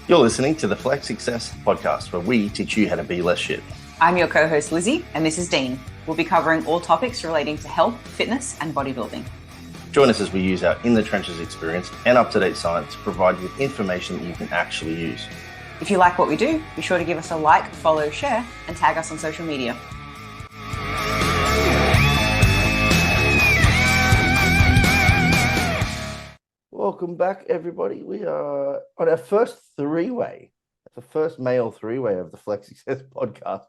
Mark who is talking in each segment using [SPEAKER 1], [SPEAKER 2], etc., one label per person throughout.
[SPEAKER 1] You're listening to the Flex Success podcast, where we teach you how to be less shit.
[SPEAKER 2] I'm your co-host Lizzie, and this is Dean. We'll be covering all topics relating to health, fitness, and bodybuilding.
[SPEAKER 1] Join us as we use our in-the-trenches experience and up-to-date science to provide you with information that you can actually use.
[SPEAKER 2] If you like what we do, be sure to give us a like, follow, share, and tag us on social media.
[SPEAKER 1] Welcome back, everybody. We are on our first three-way. The first male three-way of the Flex Success podcast.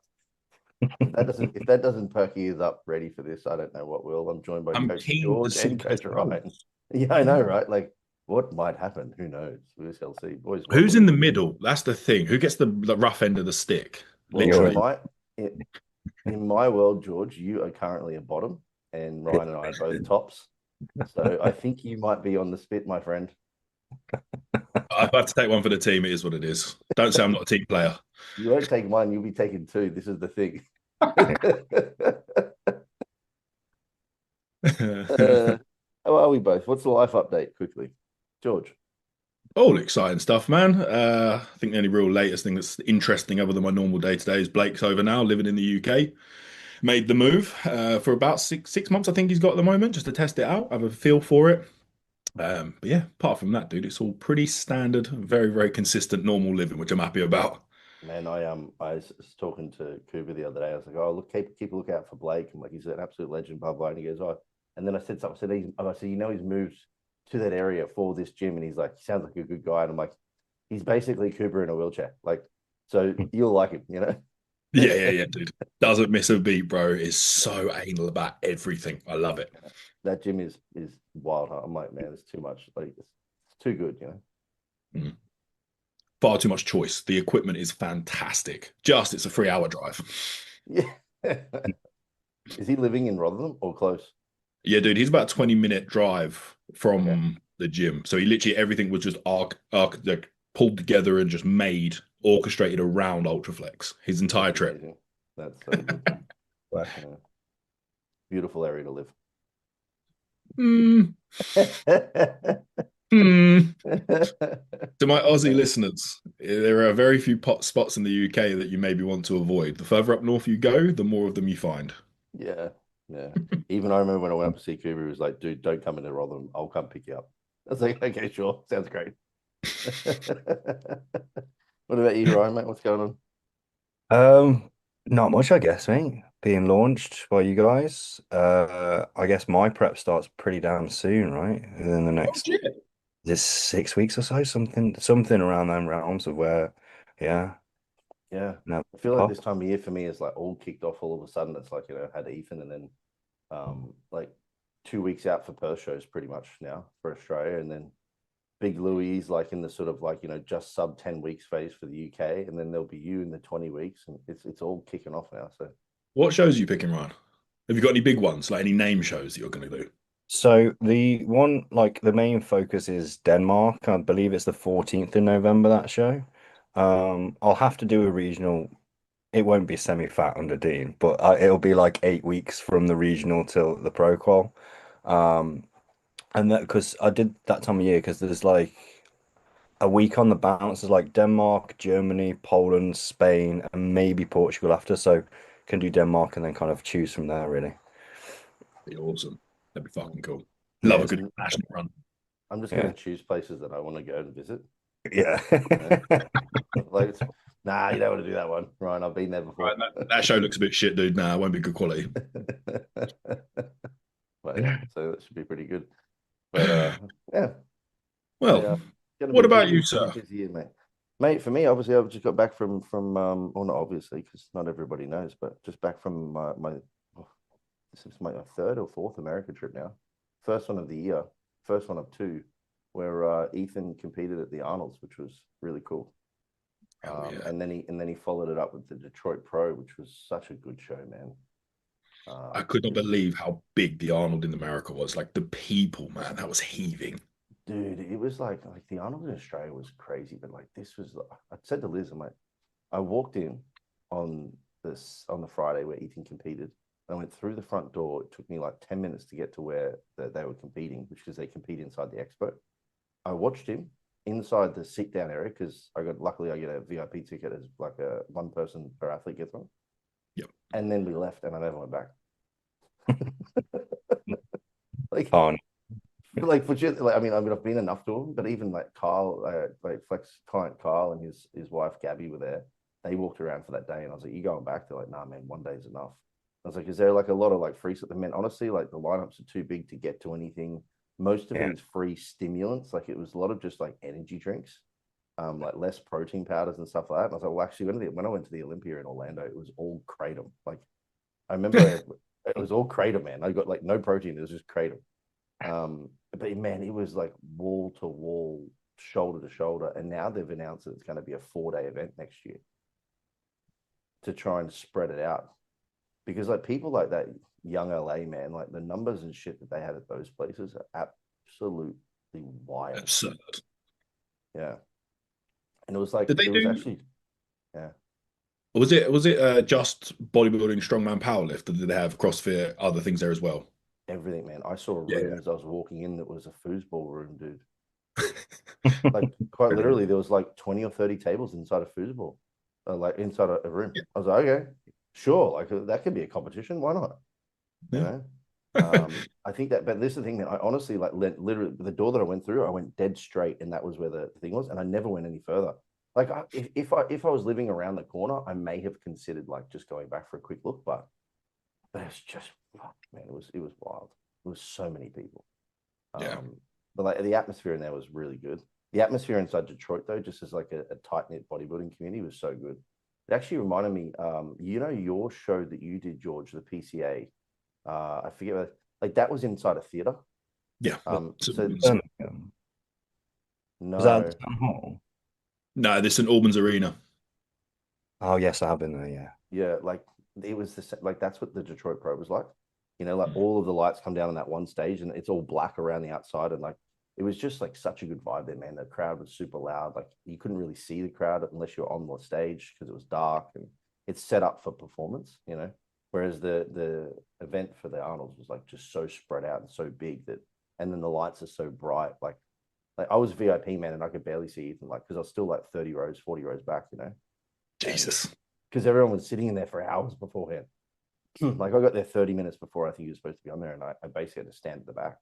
[SPEAKER 1] If that doesn't perk you up ready for this, I don't know what will. I'm joined by Coach George and Coach Ryan. Yeah, I know, right? Like, what might happen? Who knows? We shall see. Boys,
[SPEAKER 3] who's in the middle? That's the thing. Who gets the rough end of the stick?
[SPEAKER 1] Literally. In my world, George, you are currently a bottom, and Ryan and I are both tops. So I think you might be on the spit, my friend.
[SPEAKER 3] I've had to take one for the team. It is what it is. Don't say I'm not a team player.
[SPEAKER 1] You won't take one. You'll be taking two. This is the thing. How are we both? What's the life update quickly? George?
[SPEAKER 3] All exciting stuff, man. I think the only real latest thing that's interesting other than my normal day-to-day is Blake's over now, living in the UK. Made the move for about six months, I think he's got at the moment, just to test it out, have a feel for it. But yeah, apart from that, dude, it's all pretty standard, very, very consistent, normal living, which I'm happy about.
[SPEAKER 1] Man, I was talking to Cooper the other day. I was like, "Oh, look, keep a lookout for Blake." I'm like, "He's an absolute legend, blah blah." And he goes, "Oh," and then I said something. I said, he's moved to that area for this gym," and he's like, "He sounds like a good guy." And I'm like, "He's basically Cooper in a wheelchair, like, so you'll like him, you know."
[SPEAKER 3] Yeah, dude. Doesn't miss a beat, bro. Is so anal about everything. I love it.
[SPEAKER 1] That gym is wild. I'm like, man, it's too much. Like, it's too good, you know.
[SPEAKER 3] Mm. Far too much choice. The equipment is fantastic. Just it's a 3-hour drive.
[SPEAKER 1] Yeah. Is he living in Rotherham or close?
[SPEAKER 3] Yeah, dude. He's about a 20-minute drive from the gym. So he literally everything was just like, pulled together and just made, orchestrated around Ultraflex. His entire trip.
[SPEAKER 1] That's so good. Beautiful area to live.
[SPEAKER 3] To my Aussie listeners, there are very few spots in the UK that you maybe want to avoid. The further up north you go, the more of them you find.
[SPEAKER 1] Yeah. Even I remember when I went up to see Cooper, he was like, "Dude, don't come into Rotherham. I'll come pick you up." I was like, "Okay, sure. Sounds great." What about you, Ryan, mate? What's going
[SPEAKER 4] on? Not much, I guess, mate. Being launched by you guys. I guess my prep starts pretty damn soon, right? Within the next this 6 weeks or so, something around them realms of where, yeah.
[SPEAKER 1] I feel like this time of year for me is like all kicked off all of a sudden. It's like, I had Ethan and then like 2 weeks out for Perth shows pretty much now for Australia, and then Big Louis like in the sort of like, just sub 10 weeks phase for the UK, and then there'll be you in the 20 weeks, and it's all kicking off now. So
[SPEAKER 3] what shows are you picking, Ryan? Have you got any big ones, like any name shows that you're going to do?
[SPEAKER 4] So the one, like the main focus is Denmark. I believe it's the 14th of November, that show. I'll have to do a regional. It won't be semi-fat under Dean, but it'll be like 8 weeks from the regional till the pro qual. And that because I did that time of year because there's like a week on the bounce. There's like Denmark, Germany, Poland, Spain, and maybe Portugal after. So can do Denmark and then kind of choose from there, really.
[SPEAKER 3] Be awesome. That'd be fucking cool. Love a good national run.
[SPEAKER 1] I'm just going to choose places that I want to go and visit.
[SPEAKER 4] Yeah.
[SPEAKER 1] Like, nah, you don't want to do that one, Ryan. I've been there before.
[SPEAKER 3] Right, that show looks a bit shit, dude. Nah, it won't be good quality.
[SPEAKER 1] But yeah, so that should be pretty good. But yeah.
[SPEAKER 3] Well, what about you, sir?
[SPEAKER 1] Busy year, mate, for me, obviously, I've just got back from well, not obviously, because not everybody knows, but just back from this is my third or fourth America trip now. First one of the year, first one of two, where Ethan competed at the Arnold's, which was really cool. And then he followed it up with the Detroit Pro, which was such a good show, man.
[SPEAKER 3] I could not believe how big the Arnold in America was. Like the people, man, that was heaving.
[SPEAKER 1] Dude, it was like the Arnold in Australia was crazy, but like this was. I said to Liz, I walked in on the Friday where Ethan competed. I went through the front door. It took me like 10 minutes to get to where they were competing, which is they compete inside the expo. I watched him inside the sit down area because luckily I get a VIP ticket as like a one person per athlete gets one.
[SPEAKER 3] Yep.
[SPEAKER 1] And then we left, and I never went back. Like,
[SPEAKER 4] Oh,
[SPEAKER 1] like for just like I mean I've been enough to them, but even like Kyle, like Flex client Kyle and his wife Gabby were there. They walked around for that day, and I was like, "You going back?" They're like, "Nah, man, one day's enough." I was like, "Is there like a lot of like free stuff?" Man, honestly, like the lineups are too big to get to anything. Most of
[SPEAKER 4] yeah.
[SPEAKER 1] it is free stimulants. Like it was a lot of just like energy drinks, like less protein powders and stuff like that. And I was like, well, actually, when I went to the Olympia in Orlando, it was all kratom. Like I remember it was all kratom, man. I got like no protein. It was just kratom. But man, it was like wall to wall, shoulder to shoulder. And now they've announced that it's going to be a 4-day event next year to try and spread it out. Because like people like that young LA, man, like the numbers and shit that they had at those places are absolutely wild.
[SPEAKER 3] Absurd.
[SPEAKER 1] Yeah. And it was like,
[SPEAKER 3] Did they
[SPEAKER 1] it was
[SPEAKER 3] do?
[SPEAKER 1] actually, yeah.
[SPEAKER 3] Was it just bodybuilding, strongman, powerlift, or did they have CrossFit, other things there as well?
[SPEAKER 1] Everything, man. I saw a
[SPEAKER 3] Yeah.
[SPEAKER 1] room as I was walking in that was a foosball room, dude. Like quite literally, there was like 20 or 30 tables inside a foosball, like inside a room.
[SPEAKER 3] Yeah.
[SPEAKER 1] I was like, okay, sure, like that could be a competition. Why not? You
[SPEAKER 3] Yeah.
[SPEAKER 1] know, I think that. But this is the thing, man. I honestly like literally the door that I went through, I went dead straight, and that was where the thing was, and I never went any further. Like if I was living around the corner, I may have considered like just going back for a quick look, but it's just man, it was wild. It was so many people.
[SPEAKER 3] Yeah.
[SPEAKER 1] But like the atmosphere in there was really good. The atmosphere inside Detroit, though, just as like a tight knit bodybuilding community, was so good. It actually reminded me, you know, your show that you did, George, the PCA. I forget what, like that was inside a theater.
[SPEAKER 3] Yeah.
[SPEAKER 1] So
[SPEAKER 4] Birmingham. Was that
[SPEAKER 1] no,
[SPEAKER 4] the town hall?
[SPEAKER 3] No, this is St Albans Arena.
[SPEAKER 4] Oh yes, I've been there. Yeah.
[SPEAKER 1] yeah, like it was like that's what the Detroit Pro was like. You know, like
[SPEAKER 3] Mm.
[SPEAKER 1] all of the lights come down on that one stage, and it's all black around the outside, and like it was just like such a good vibe there, man. The crowd was super loud. Like you couldn't really see the crowd unless you're on the stage because it was dark and it's set up for performance, you know. Whereas the event for the Arnolds was like just so spread out and so big that, and then the lights are so bright. Like I was VIP, man, and I could barely see Ethan, like because I was still like 30 rows, 40 rows back, you know.
[SPEAKER 3] Jesus.
[SPEAKER 1] Because everyone was sitting in there for hours beforehand. Like I got there 30 minutes before I think he was supposed to be on there, and I basically had to stand at the back.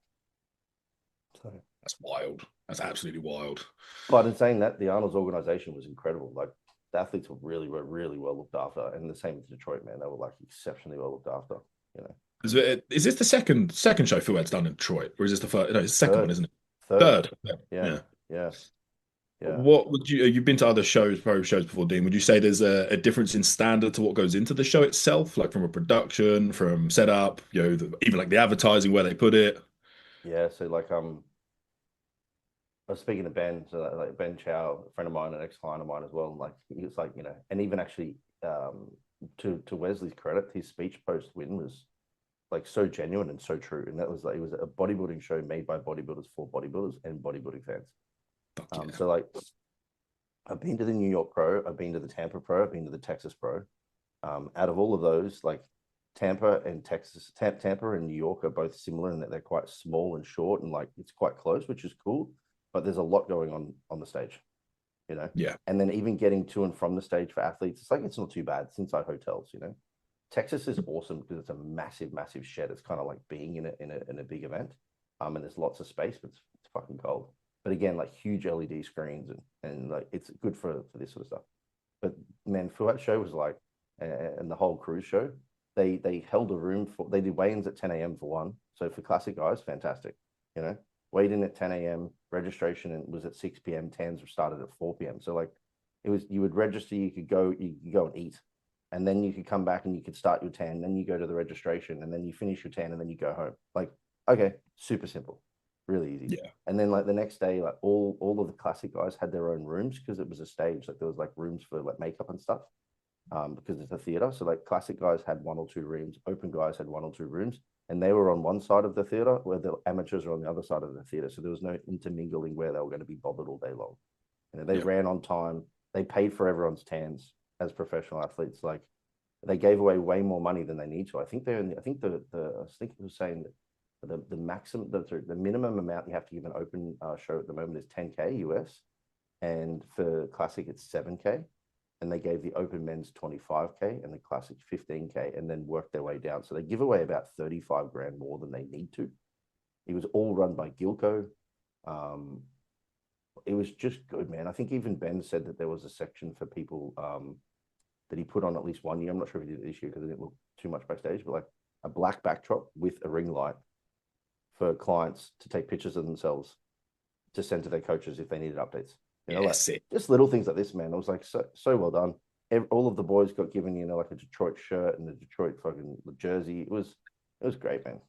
[SPEAKER 1] So,
[SPEAKER 3] That's wild. That's absolutely wild.
[SPEAKER 1] but in saying that, the Arnold's organization was incredible. Like the athletes were really well looked after, and the same with Detroit, man. They were like exceptionally well looked after. You know,
[SPEAKER 3] Is this the second show Phil Head's done in Detroit, or is this the first? No, it's the second one, isn't it?
[SPEAKER 1] third,
[SPEAKER 3] Third.
[SPEAKER 1] yeah, yeah, yeah.
[SPEAKER 3] What would you've been to other shows, pro shows before, Dean? Would you say there's a difference in standard to what goes into the show itself, like from a production, from setup, even like the advertising, where they put it?
[SPEAKER 1] Yeah, so like I was speaking to Ben, so like Ben Chow, a friend of mine, an ex-client of mine as well. And like he was like, you know, and even actually to Wesley's credit, his speech post win was like so genuine and so true. And that was like it was a bodybuilding show made by bodybuilders for bodybuilders and bodybuilding fans.
[SPEAKER 3] Fuck yeah.
[SPEAKER 1] So like I've been to the New York Pro, I've been to the Tampa Pro, I've been to the Texas Pro. Out of all of those, like Tampa and Tampa and New York are both similar in that they're quite small and short, and like it's quite close, which is cool. But there's a lot going on the stage, you know.
[SPEAKER 3] Yeah.
[SPEAKER 1] And then even getting to and from the stage for athletes, it's like it's not too bad. It's inside hotels, you know. Texas is awesome because it's a massive shed. It's kind of like being in a big event. And there's lots of space, but it's fucking cold. But again, like huge LED screens and like it's good for this sort of stuff. But man, for that show was like, and the whole cruise show, they held a room for they did weigh-ins at 10 a.m. for one. So for classic guys, fantastic. You know, weighed in at 10 a.m. Registration was at 6 p.m. Tans started at 4 p.m. So like it was you would register, you could go and eat, and then you could come back and you could start your tan, then you go to the registration, and then you finish your tan, and then you go home. Like, okay, super simple, really easy.
[SPEAKER 3] Yeah.
[SPEAKER 1] And then like the next day, like all of the classic guys had their own rooms because it was a stage. Like there was like rooms for like makeup and stuff. Because it's a theater. So like classic guys had 1 or 2 rooms, open guys had 1 or 2 rooms, and they were on one side of the theater where the amateurs are on the other side of the theater. So there was no intermingling where they were going to be bothered all day long. You know, they ran on time. They paid for everyone's tans as professional athletes. Like they gave away way more money than they need to. I think I think it was saying that the minimum amount you have to give an open show at the moment is 10K US, and for classic it's 7K, and they gave the open men's 25K and the classic 15K, and then worked their way down. So they give away about 35 grand more than they need to. It was all run by Gilco. It was just good, man. I think even Ben said that there was a section for people that he put on at least 1 year. I'm not sure if he did it this year because it didn't look too much backstage, but like a black backdrop with a ring light for clients to take pictures of themselves to send to their coaches if they needed updates. You know,
[SPEAKER 3] Yes,
[SPEAKER 1] like just little things like this, man. It was like so well done. All of the boys got given, you know, like a Detroit shirt and a Detroit fucking jersey. It was great, man.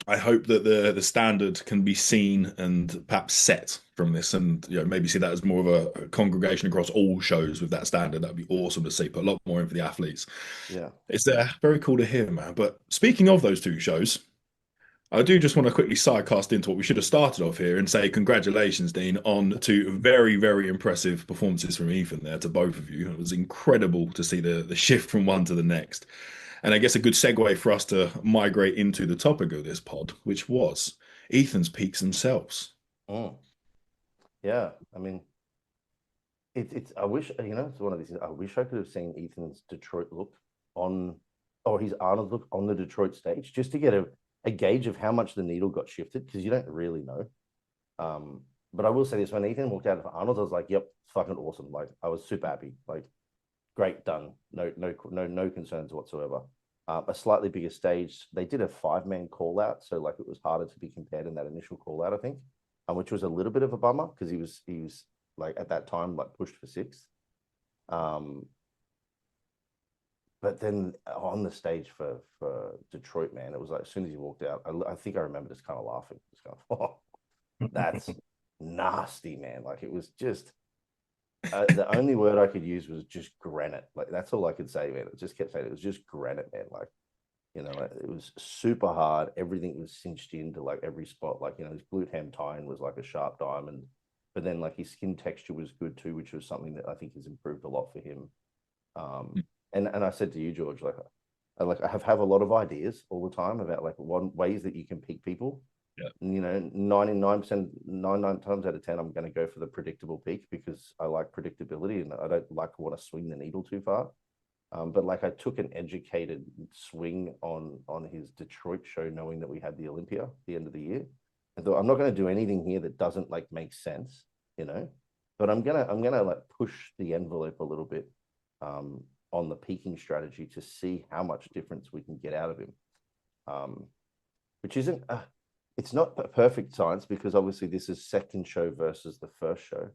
[SPEAKER 3] I hope that the standard can be seen and perhaps set from this, and maybe see that as more of a congregation across all shows with that standard. That'd be awesome to see. Put a lot more in for the athletes.
[SPEAKER 1] Yeah.
[SPEAKER 3] It's very cool to hear, man. But speaking of those two shows, I do just want to quickly sidecast into what we should have started off here and say congratulations, Dean, on two very, very impressive performances from Ethan there to both of you. It was incredible to see the shift from one to the next. And I guess a good segue for us to migrate into the topic of this pod, which was Ethan's peaks themselves.
[SPEAKER 1] Mm. Yeah. I mean, it's I wish, you know, it's one of these things. I wish I could have seen Ethan's Detroit look on, or his Arnold look on the Detroit stage, just to get a gauge of how much the needle got shifted, because you don't really know. But I will say this: when Ethan walked out of Arnold, I was like, "Yep, fucking awesome!" Like I was super happy. Like, great, done. No concerns whatsoever. A slightly bigger stage. They did a 5-man call out, so like it was harder to be compared in that initial call out, I think, which was a little bit of a bummer because he was like at that time like pushed for 6th. But then on the stage for Detroit, man, it was like as soon as he walked out, I think I remember just kind of laughing, just kind of, oh, that's nasty, man. Like it was just the only word I could use was just granite. Like that's all I could say, man. It just kept saying it was just granite, man. Like, you know, like, it was super hard. Everything was cinched into like every spot. Like, you know, his glute ham tie-in was like a sharp diamond. But then like his skin texture was good too, which was something that I think has improved a lot for him. And I said to you, George, like I have a lot of ideas all the time about like ways that you can pick people.
[SPEAKER 3] Yeah.
[SPEAKER 1] And, you know, 99%, 99 times out of 10, I'm going to go for the predictable peak because I like predictability and I don't like want to swing the needle too far. But like I took an educated swing on his Detroit show, knowing that we had the Olympia at the end of the year. I thought I'm not going to do anything here that doesn't like make sense, you know. But I'm gonna like push the envelope a little bit on the peaking strategy to see how much difference we can get out of him. Which isn't it's not a perfect science because obviously this is second show versus the first show.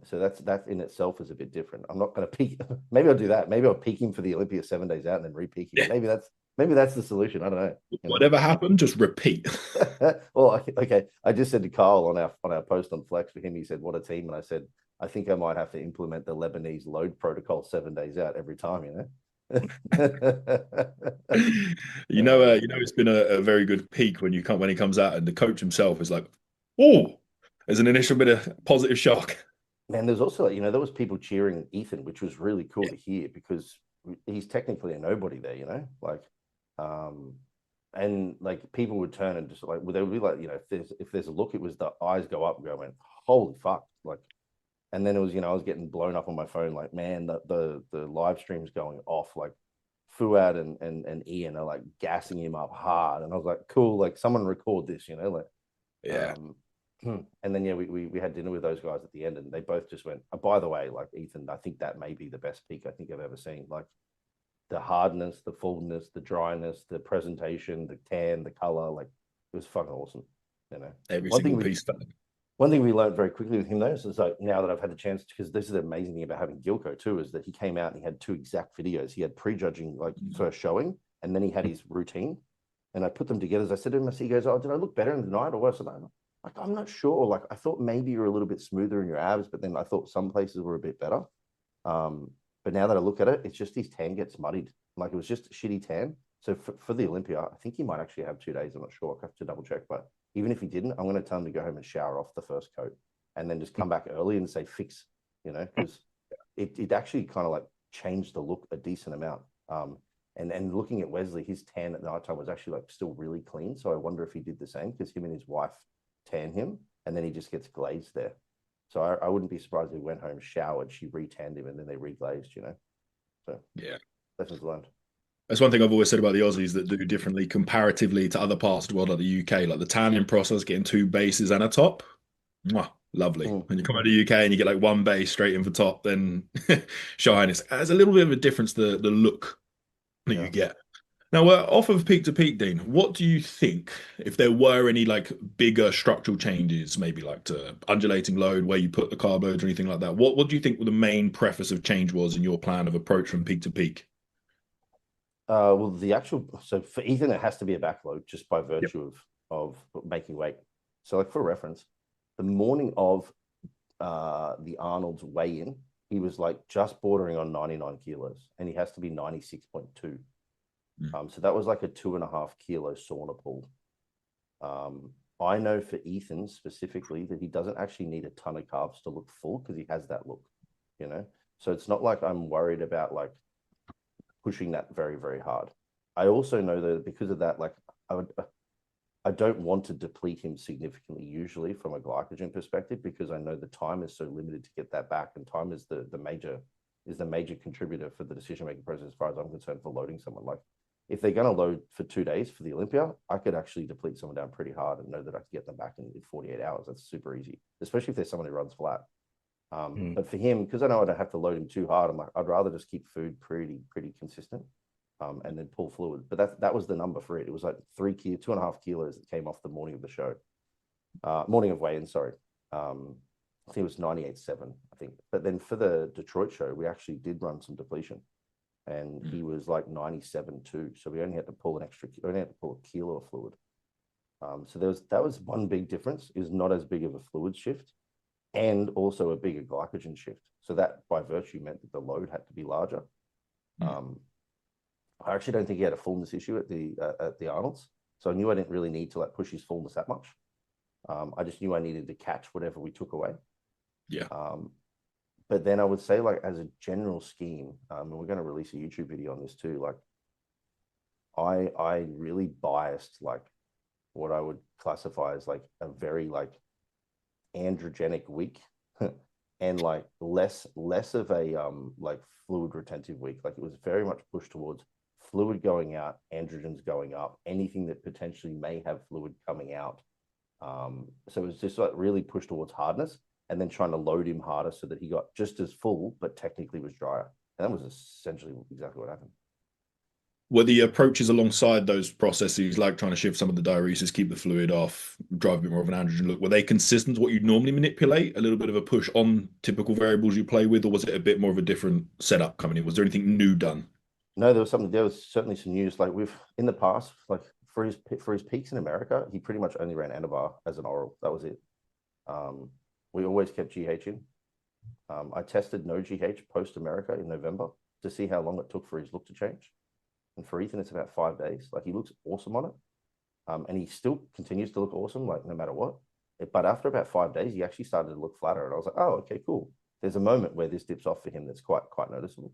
[SPEAKER 1] So that in itself is a bit different. I'm not going to peak. Maybe I'll do that. Maybe I'll peak him for the Olympia 7 days out and then re-peak him.
[SPEAKER 3] Yeah.
[SPEAKER 1] Maybe that's the solution. I don't know.
[SPEAKER 3] Whatever happened, just repeat.
[SPEAKER 1] Well, okay. I just said to Carl on our post on Flex for him, he said, "What a team!" And I said, "I think I might have to implement the Lebanese load protocol 7 days out every time." You know.
[SPEAKER 3] It's been a very good peak when he comes out and the coach himself is like, "Oh," there's an initial bit of positive shock.
[SPEAKER 1] Man, there's also, you know, there was people cheering Ethan, which was really cool to hear because he's technically a nobody there, you know, like, and like people would turn and just like, they would be like, you know, if there's a look, it was the eyes go up and go, went, holy fuck, like, and then it was, you know, I was getting blown up on my phone, like, man, the live stream's going off, like, Fuad and Ian are like gassing him up hard, and I was like, cool, like, someone record this, you know, like,
[SPEAKER 3] Yeah.
[SPEAKER 1] And then we had dinner with those guys at the end, and they both just went, oh, by the way, like Ethan, I think that may be the best peak I think I've ever seen. Like the hardness, the fullness, the dryness, the presentation, the tan, the color, like it was fucking awesome. You know,
[SPEAKER 3] Every single piece.
[SPEAKER 1] One thing we learned very quickly with him though is like now that I've had the chance, because this is the amazing thing about having Gilco too, is that he came out and he had 2 exact videos. He had prejudging like first showing, and then he had his routine. And I put them together. As I said to him, he goes, "Oh, did I look better in the night or worse?" Like, I'm not sure. Like, I thought maybe you're a little bit smoother in your abs, but then I thought some places were a bit better. But now that I look at it, it's just his tan gets muddied. Like, it was just a shitty tan. So for the Olympia, I think he might actually have 2 days. I'm not sure. I'll have to double check. But even if he didn't, I'm going to tell him to go home and shower off the first coat and then just come back early and say fix, you know, because it actually kind of like changed the look a decent amount. And looking at Wesley, his tan at nighttime was actually like still really clean. So I wonder if he did the same because him and his wife tan him and then he just gets glazed there. So I wouldn't be surprised if he went home, showered, she re-tanned him, and then they reglazed, you know. So
[SPEAKER 3] Yeah.
[SPEAKER 1] lessons learned.
[SPEAKER 3] That's one thing I've always said about the Aussies that do differently comparatively to other parts of the world, like the UK, like the tanning process, getting two bases and a top. Mwah, lovely. When you come out of the UK and you get like one base straight in for top, then shine. It's a little bit of a difference, the look that you get. Now, we're off of peak to peak, Dean. What do you think if there were any like bigger structural changes, maybe like to undulating load, where you put the carb loads or anything like that? What do you think the main preface of change was in your plan of approach from peak to peak?
[SPEAKER 1] Well, so for Ethan, it has to be a backload just by
[SPEAKER 3] Yep.
[SPEAKER 1] virtue of making weight. So, like for reference, the morning of the Arnold's weigh-in, he was like just bordering on 99 kilos, and he has to be 96.2. So that was like a 2.5 kilo sauna pool. I know for Ethan specifically that he doesn't actually need a ton of carbs to look full because he has that look, you know. So it's not like I'm worried about like pushing that very, very hard. I also know that because of that, like I don't want to deplete him significantly usually from a glycogen perspective, because I know the time is so limited to get that back, and time is the major contributor for the decision-making process as far as I'm concerned for loading someone. Like if they're going to load for 2 days for the Olympia, I could actually deplete someone down pretty hard and know that I could get them back in 48 hours. That's super easy, especially if there's someone who runs flat. But for him, because I know I don't have to load him too hard, I'm like, I'd rather just keep food pretty consistent, and then pull fluid. But that was the number for it. It was like 2.5 kilos that came off the morning of the show, morning of weigh-in. Sorry, I think it was 98.7, I think. But then for the Detroit show, we actually did run some depletion, and he was like 97.2. So we only had to pull a kilo of fluid. So that was one big difference. Is not as big of a fluid shift, and also a bigger glycogen shift. So that by virtue meant that the load had to be larger. I actually don't think he had a fullness issue at the Arnold's. So I knew I didn't really need to like push his fullness that much. I just knew I needed to catch whatever we took away.
[SPEAKER 3] Yeah.
[SPEAKER 1] But then I would say, like, as a general scheme, and we're going to release a YouTube video on this too, like I really biased like what I would classify as like a very like androgenic week and like less of a like fluid retentive week. Like it was very much pushed towards fluid going out, androgens going up, anything that potentially may have fluid coming out. So it was just like really pushed towards hardness, and then trying to load him harder so that he got just as full but technically was drier. And that was essentially exactly what happened.
[SPEAKER 3] Were the approaches alongside those processes, like trying to shift some of the diuresis, keep the fluid off, drive a bit more of an androgen look, were they consistent to what you'd normally manipulate? A little bit of a push on typical variables you play with, or was it a bit more of a different setup coming in? Was there anything new done?
[SPEAKER 1] No, there was certainly some news. Like we've in the past, like for his peaks in America, he pretty much only ran Anavar as an oral. That was it. We always kept GH in. I tested no GH post America in November to see how long it took for his look to change. And for Ethan, it's about 5 days. Like he looks awesome on it. And he still continues to look awesome, like no matter what. But after about 5 days, he actually started to look flatter. And I was like, oh, okay, cool. There's a moment where this dips off for him that's quite noticeable.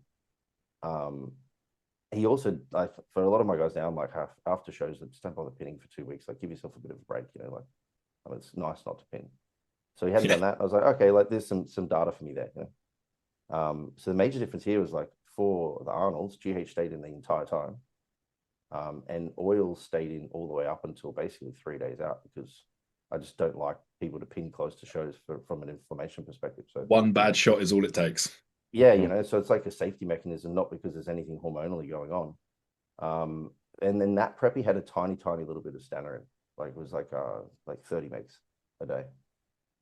[SPEAKER 1] He also, like for a lot of my guys now, I'm like after shows that just don't bother pinning for 2 weeks. Like give yourself a bit of a break, you know, like I mean, it's nice not to pin. So he hadn't done that. I was like, okay, like there's some data for me there. You know? So the major difference here was like for the Arnold's, GH stayed in the entire time. And oil stayed in all the way up until basically 3 days out, because I just don't like people to pin close to shows from an inflammation perspective. So
[SPEAKER 3] one bad shot is all it takes.
[SPEAKER 1] Yeah, you know, so it's like a safety mechanism, not because there's anything hormonally going on. And then that preppy had a tiny little bit of stannering, like it was like 30 megs a day.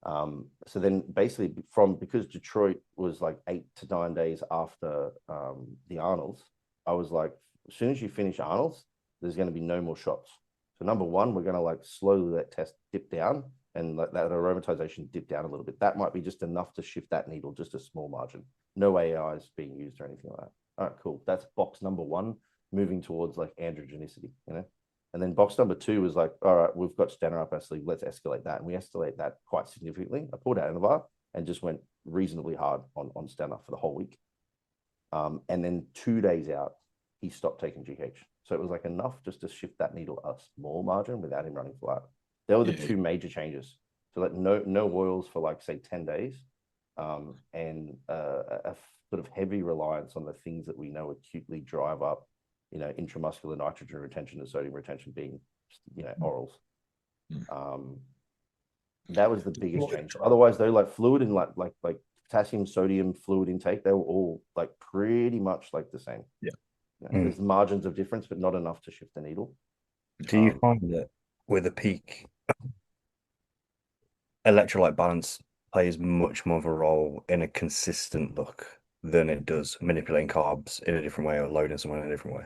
[SPEAKER 1] So then basically because Detroit was like 8 to 9 days after the Arnold's, I was like, as soon as you finish Arnold's, there's going to be no more shots. So number one, we're going to like slowly let test dip down and let that aromatization dip down a little bit. That might be just enough to shift that needle, just a small margin. No AI is being used or anything like that. All right, cool. That's box number one, moving towards like androgenicity, you know? And then box number two was like, all right, we've got Stanner up our sleeve. Let's escalate that. And we escalate that quite significantly. I pulled out Anavar and just went reasonably hard on Stanner for the whole week. And then 2 days out, he stopped taking GH. So it was like enough just to shift that needle a small margin without him running flat. They were the two major changes. So like no oils for like say 10 days, and a sort of heavy reliance on the things that we know acutely drive up, intramuscular nitrogen retention and sodium retention, being, orals. That was the biggest change. Otherwise, though, like fluid and like potassium, sodium, fluid intake, they were all like pretty much like the same.
[SPEAKER 3] Yeah.
[SPEAKER 1] There's margins of difference, but not enough to shift the needle.
[SPEAKER 4] Do you find that with a peak, electrolyte balance plays much more of a role in a consistent look than it does manipulating carbs in a different way or loading someone in a different way?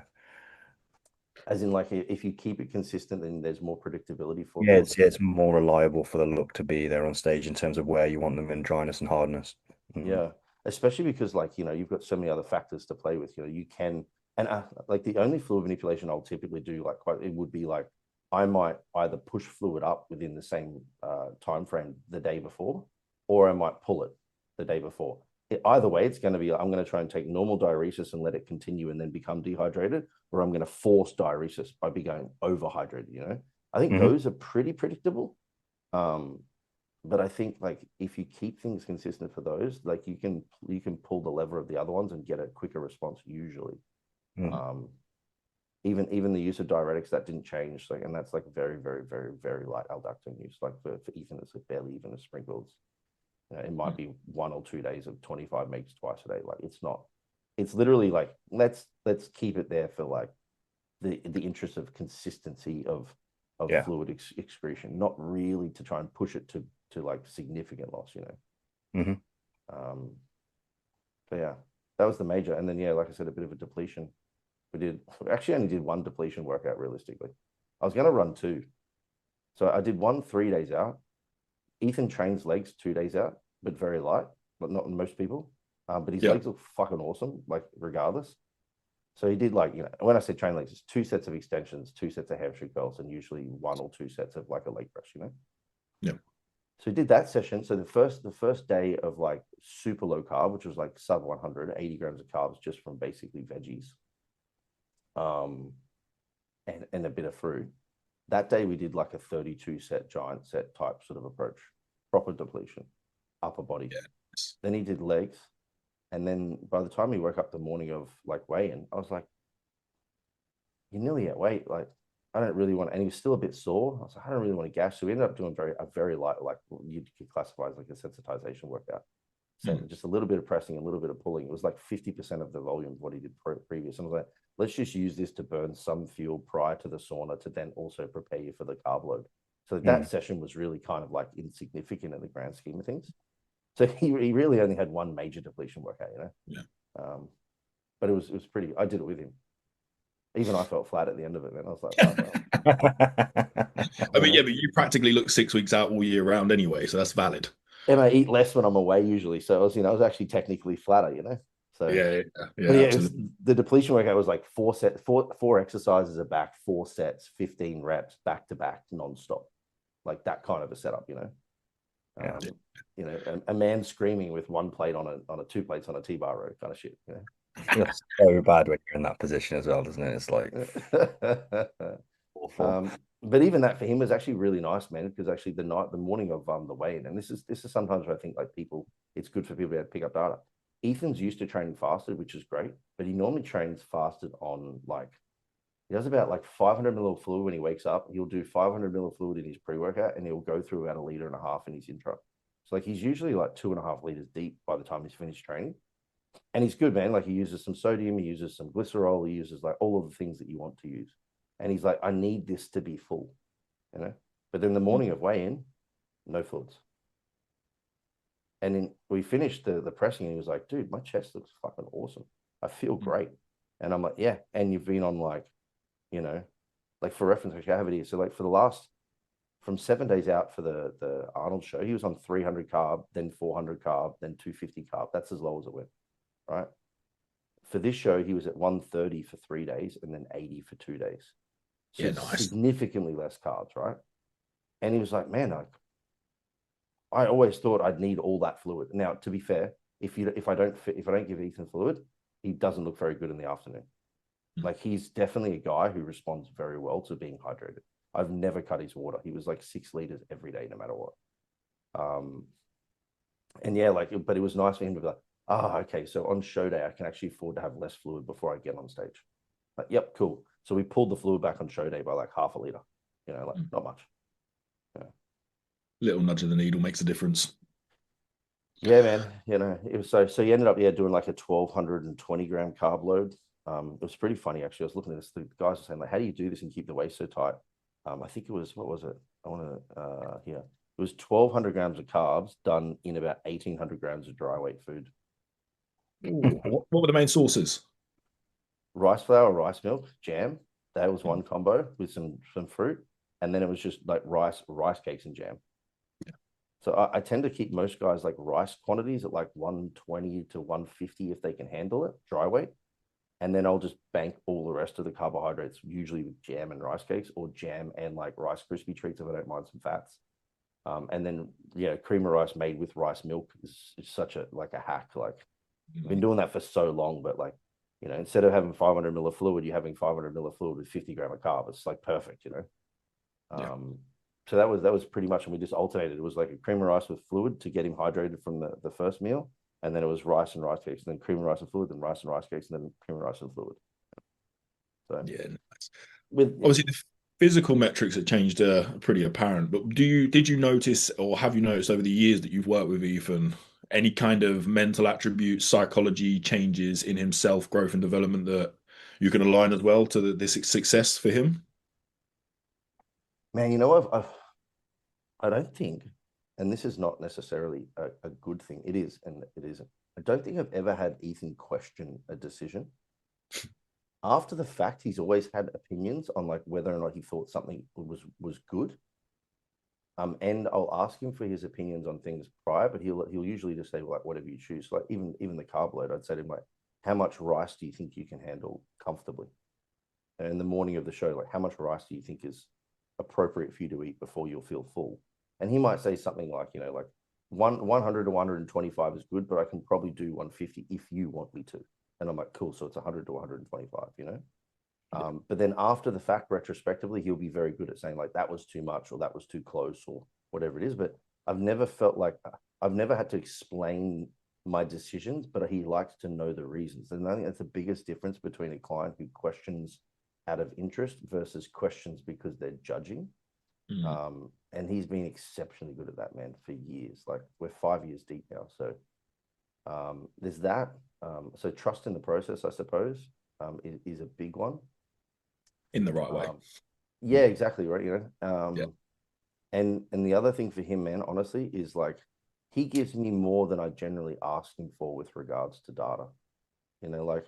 [SPEAKER 1] As in, like, if you keep it consistent, then there's more predictability for
[SPEAKER 4] Yeah,
[SPEAKER 1] them.
[SPEAKER 4] it's more reliable for the look to be there on stage in terms of where you want them in dryness and hardness.
[SPEAKER 1] Yeah, especially because, like, you've got so many other factors to play with. You can, and like the only fluid manipulation I'll typically do, like, it would be like I might either push fluid up within the same time frame the day before, or I might pull it the day before. Either way, it's going to be, I'm going to try and take normal diuresis and let it continue and then become dehydrated, or I'm going to force diuresis by going overhydrated. I think those are pretty predictable. But I think, like, if you keep things consistent for those, like, you can pull the lever of the other ones and get a quicker response usually. Even the use of diuretics, that didn't change. Like, and that's like very, very, very, very light aldactone use. Like for Ethan, it's like barely even a sprinkles. It might be 1 or 2 days of 25 megs twice a day. Like, it's not. It's literally like, let's keep it there for like the interest of consistency of fluid excretion, not really to try and push it to like significant loss. But yeah, that was the major. And then, like I said, a bit of a depletion. We actually only did one depletion workout realistically. I was going to run 2. So I did one 3 days out. Ethan trains legs 2 days out, but very light, but not most people. But his legs look fucking awesome, like, regardless. So he did, like, when I say train legs, it's 2 sets of extensions, 2 sets of hamstring curls, and usually 1 or 2 sets of like a leg press,
[SPEAKER 3] Yeah.
[SPEAKER 1] So he did that session. So the first day of like super low carb, which was like sub 100, 80 grams of carbs just from basically veggies, and a bit of fruit. That day we did like a 32 set giant set type sort of approach, proper depletion, upper body.
[SPEAKER 3] Yes.
[SPEAKER 1] Then he did legs. And then by the time he woke up the morning of like weigh-in, I was like, you're nearly at weight. Like, I don't really want, and he was still a bit sore. I was like, I don't really want to gas. So we ended up doing a very light, like you could classify as like a sensitization workout. So just a little bit of pressing, a little bit of pulling. It was like 50% of the volume of what he did previous. And I was like, let's just use this to burn some fuel prior to the sauna to then also prepare you for the carb load. So that session was really kind of like insignificant in the grand scheme of things. So he really only had one major depletion workout, but it was pretty. I did it with him. Even I felt flat at the end of it, man. I was like,
[SPEAKER 3] I mean, but you practically look 6 weeks out all year round anyway, so that's valid.
[SPEAKER 1] And I eat less when I'm away usually, so I was actually technically flatter, So
[SPEAKER 3] absolutely.
[SPEAKER 1] the depletion workout was like 4 exercises a back, 4 sets, 15 reps, back to back, nonstop, like that kind of a setup, a man screaming with 1 plate on a 2 plates on a T-bar row kind of shit.
[SPEAKER 4] It's so bad when you're in that position as well, doesn't it? It's like awful.
[SPEAKER 1] But even that for him was actually really nice, man, because actually the morning of the weigh-in, and this is sometimes where I think like it's good for people to pick up data. Ethan's used to training fasted, which is great, but he normally trains fasted on like, he does about like 500 ml of fluid when he wakes up. He'll do 500 ml of fluid in his pre-workout, and he'll go through about 1.5 liters in his intro. So like he's usually like 2.5 liters deep by the time he's finished training. And he's good, man. Like, he uses some sodium, he uses some glycerol, he uses like all of the things that you want to use. And he's like, I need this to be full, But then the morning of weigh-in, no fluids. And then we finished the pressing, and he was like, dude, my chest looks fucking awesome. I feel great. And I'm like, yeah. And you've been on like, like for reference, actually, I have it here. So like from 7 days out for the Arnold show, he was on 300 carb, then 400 carb, then 250 carb. That's as low as it went, right? For this show, he was at 130 for 3 days and then 80 for 2 days. So nice. Significantly less carbs, right? And he was like, man, I always thought I'd need all that fluid. Now, to be fair, if I don't give Ethan fluid, he doesn't look very good in the afternoon. Like, he's definitely a guy who responds very well to being hydrated. I've never cut his water. He was like 6 liters every day, no matter what. And yeah, like, but it was nice for him to be like, oh, okay, so on show day, I can actually afford to have less fluid before I get on stage. Like, yep, cool. So we pulled the fluid back on show day by like half a liter, like not much.
[SPEAKER 3] Little nudge of the needle makes a difference.
[SPEAKER 1] Yeah, man. It was so he ended up doing like a 1,220 gram carb load. It was pretty funny actually. I was looking at this. The guys were saying like, how do you do this and keep the waist so tight? I think it was, what was it? I want to here. It was 1,200 grams of carbs done in about 1,800 grams of dry weight food.
[SPEAKER 3] What were the main sources?
[SPEAKER 1] Rice flour, rice milk, jam. That was one combo with some fruit, and then it was just like rice cakes and jam. So I tend to keep most guys like rice quantities at like 120 to 150 if they can handle it, dry weight. And then I'll just bank all the rest of the carbohydrates, usually with jam and rice cakes, or jam and like Rice Krispie treats if I don't mind some fats. And then cream of rice made with rice milk is such a hack. Like I've been doing that for so long, but like, instead of having 500 ml of fluid, you're having 500 ml of fluid with 50 gram of carb. It's like perfect. So that was pretty much, and we just alternated. It was like a cream of rice with fluid to get him hydrated from the first meal, and then it was rice and rice cakes, and then cream of rice and fluid, then rice and rice cakes, and then cream of rice and fluid. So
[SPEAKER 3] yeah, nice.
[SPEAKER 1] With
[SPEAKER 3] Obviously the physical metrics have changed pretty apparent, but did you notice, or have you noticed over the years that you've worked with Ethan, any kind of mental attributes, psychology changes in himself, growth and development that you can align as well to this success for him?
[SPEAKER 1] Man, I don't think, and this is not necessarily a good thing. It is, and it isn't. I don't think I've ever had Ethan question a decision. After the fact, he's always had opinions on like whether or not he thought something was good. And I'll ask him for his opinions on things prior, but he'll usually just say like whatever you choose. Like even the carb load, I'd say to him like, how much rice do you think you can handle comfortably? And in the morning of the show, like how much rice do you think is appropriate for you to eat before you'll feel full? And he might say something like, like 100 to 125 is good, but I can probably do 150 if you want me to. And I'm like, cool. So it's 100 to 125, But then after the fact, retrospectively, he'll be very good at saying like that was too much or that was too close or whatever it is. But I've never felt like I've never had to explain my decisions, but he likes to know the reasons. And I think that's the biggest difference between a client who questions out of interest versus questions because they're judging. And he's been exceptionally good at that, man, for years. Like we're 5 years deep now. So there's that. So trust in the process, I suppose, is a big one.
[SPEAKER 3] In the right way.
[SPEAKER 1] Yeah, exactly. Right.
[SPEAKER 3] Yeah.
[SPEAKER 1] And the other thing for him, man, honestly, is like he gives me more than I generally ask him for with regards to data. Like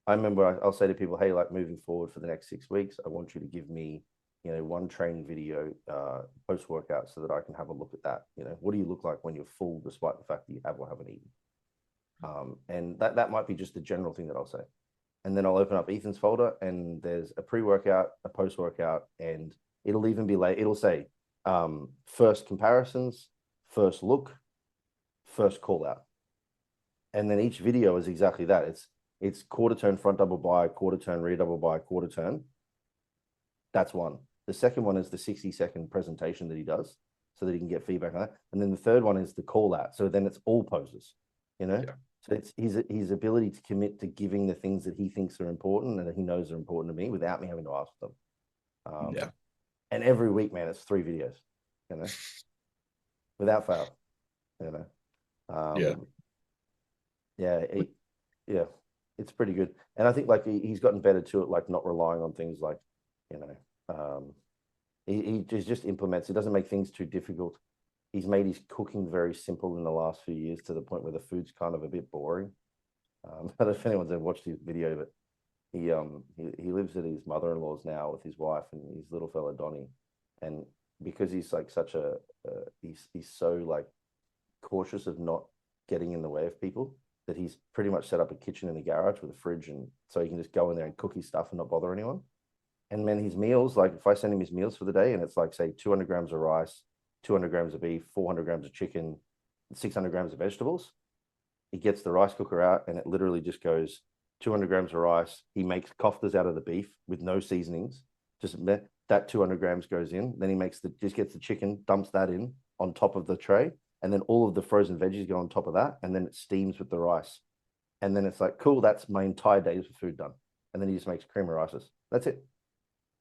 [SPEAKER 1] I remember I'll say to people, hey, like moving forward for the next 6 weeks, I want you to give me, one training video post workout so that I can have a look at that. What do you look like when you're full, despite the fact that you have or haven't eaten? And that might be just the general thing that I'll say. And then I'll open up Ethan's folder and there's a pre-workout, a post-workout, and it'll even be like, it'll say first comparisons, first look, first call out. And then each video is exactly that. It's quarter turn front double bi, quarter turn rear double bi, quarter turn. That's one. The second one is the 60-second presentation that he does so that he can get feedback on that. And then the third one is the call out. So then it's all poses,
[SPEAKER 3] Yeah.
[SPEAKER 1] So it's his ability to commit to giving the things that he thinks are important and that he knows are important to me without me having to ask them.
[SPEAKER 3] Yeah.
[SPEAKER 1] And every week, man, it's 3 videos, without fail,
[SPEAKER 3] Yeah.
[SPEAKER 1] Yeah, it's pretty good. And I think like he's gotten better to it, like not relying on things like, he just implements. He doesn't make things too difficult. He's made his cooking very simple in the last few years to the point where the food's kind of a bit boring. I don't know if anyone's ever watched his video, but he lives at his mother-in-law's now with his wife and his little fella Donnie. And because he's like such he's so like cautious of not getting in the way of people, that he's pretty much set up a kitchen in the garage with a fridge, and so he can just go in there and cook his stuff and not bother anyone. And man, his meals, like if I send him his meals for the day and it's like say 200 grams of rice, 200 grams of beef, 400 grams of chicken, 600 grams of vegetables, he gets the rice cooker out and it literally just goes 200 grams of rice. He makes koftas out of the beef with no seasonings. Just that 200 grams goes in. Then he just gets the chicken, dumps that in on top of the tray, and then all of the frozen veggies go on top of that, and then it steams with the rice. And then it's like, cool, that's my entire day's food done. And then he just makes cream of rices. That's it.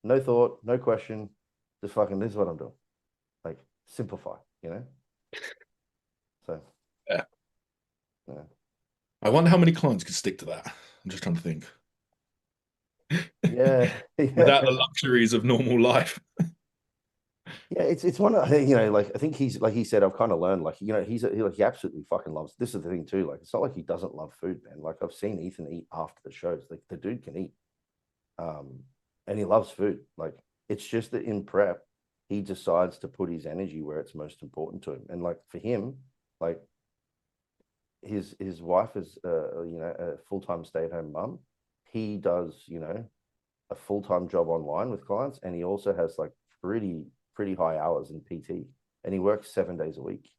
[SPEAKER 1] No thought, no question. Just fucking, this is what I'm doing. Like, simplify, you know? So,
[SPEAKER 3] Yeah.
[SPEAKER 1] yeah.
[SPEAKER 3] I wonder how many clients could stick to that. I'm just trying to think.
[SPEAKER 1] Yeah.
[SPEAKER 3] Without the luxuries of normal life.
[SPEAKER 1] Yeah, it's one of, you know, like I think he's like he said, I've kind of learned, like, you know, he absolutely fucking loves, this is the thing too, like it's not like he doesn't love food, man. Like I've seen Ethan eat after the shows. Like the dude can eat. And he loves food. Like it's just that in prep, he decides to put his energy where it's most important to him. And like for him, like his wife is you know, a full-time stay-at-home mum. He does, you know, a full-time job online with clients, and he also has like pretty high hours in PT, and he works 7 days a week.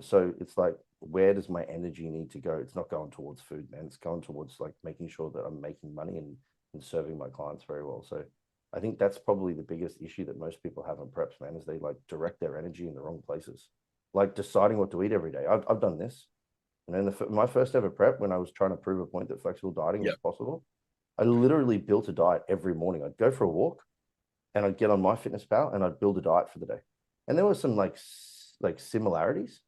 [SPEAKER 1] So it's like, where does my energy need to go? It's not going towards food, man. It's going towards like making sure that I'm making money and serving my clients very well. So I think that's probably the biggest issue that most people have in preps, man, is they like direct their energy in the wrong places. Like deciding what to eat every day. I've done this. And then my first ever prep, when I was trying to prove a point that flexible dieting
[SPEAKER 3] Yeah.
[SPEAKER 1] was possible, I literally built a diet every morning. I'd go for a walk and I'd get on MyFitnessPal and I'd build a diet for the day. And there was some like similarities,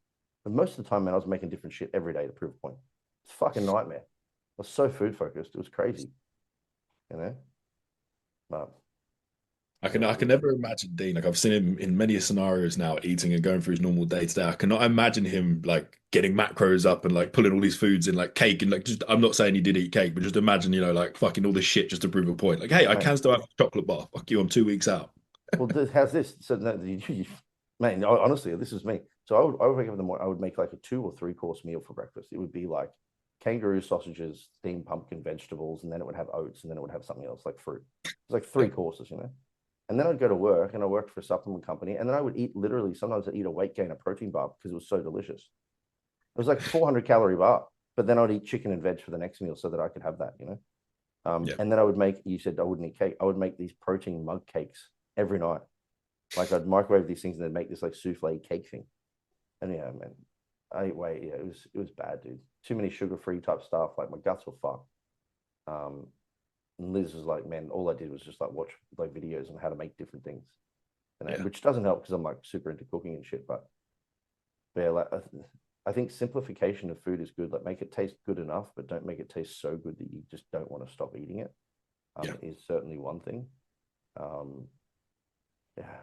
[SPEAKER 1] but most of the time, man, I was making different shit every day to prove a point. It's a fucking nightmare. I was so food focused. It was crazy, you know. But
[SPEAKER 3] I can never imagine Dean. Like I've seen him in many scenarios now, eating and going through his normal day to day. I cannot imagine him like getting macros up and like pulling all these foods in, like cake and like just. I'm not saying he did eat cake, but just imagine, you know, like fucking all this shit just to prove a point. Like, hey, I
[SPEAKER 1] mate,
[SPEAKER 3] can still have a chocolate bar. Fuck you, I'm 2 weeks out.
[SPEAKER 1] well, how's this? So, no, man, honestly, this is me. So I would wake up in the morning. I would make like a 2 or 3 course meal for breakfast. It would be like kangaroo sausages, steamed pumpkin vegetables, and then it would have oats, and then it would have something else like fruit. It's like 3 courses, you know. And then I'd go to work, and I worked for a supplement company, and then I would eat literally. Sometimes I'd eat a weight gainer protein bar because it was so delicious. It was like 400 calorie bar, but then I'd eat chicken and veg for the next meal so that I could have that, you know.
[SPEAKER 3] Yeah.
[SPEAKER 1] And then I would make. You said I wouldn't eat cake. I would make these protein mug cakes every night. Like I'd microwave these things and then make this like souffle cake thing. And yeah, man, I ate way. Yeah, it was bad, dude. Too many sugar free type stuff. Like my guts were fucked. And Liz was like, man, all I did was just like watch like videos on how to make different things, and
[SPEAKER 3] Yeah.
[SPEAKER 1] which doesn't help because I'm like super into cooking and shit. But yeah, like I think simplification of food is good. Like make it taste good enough, but don't make it taste so good that you just don't want to stop eating it.
[SPEAKER 3] Yeah.
[SPEAKER 1] Is certainly one thing. Yeah,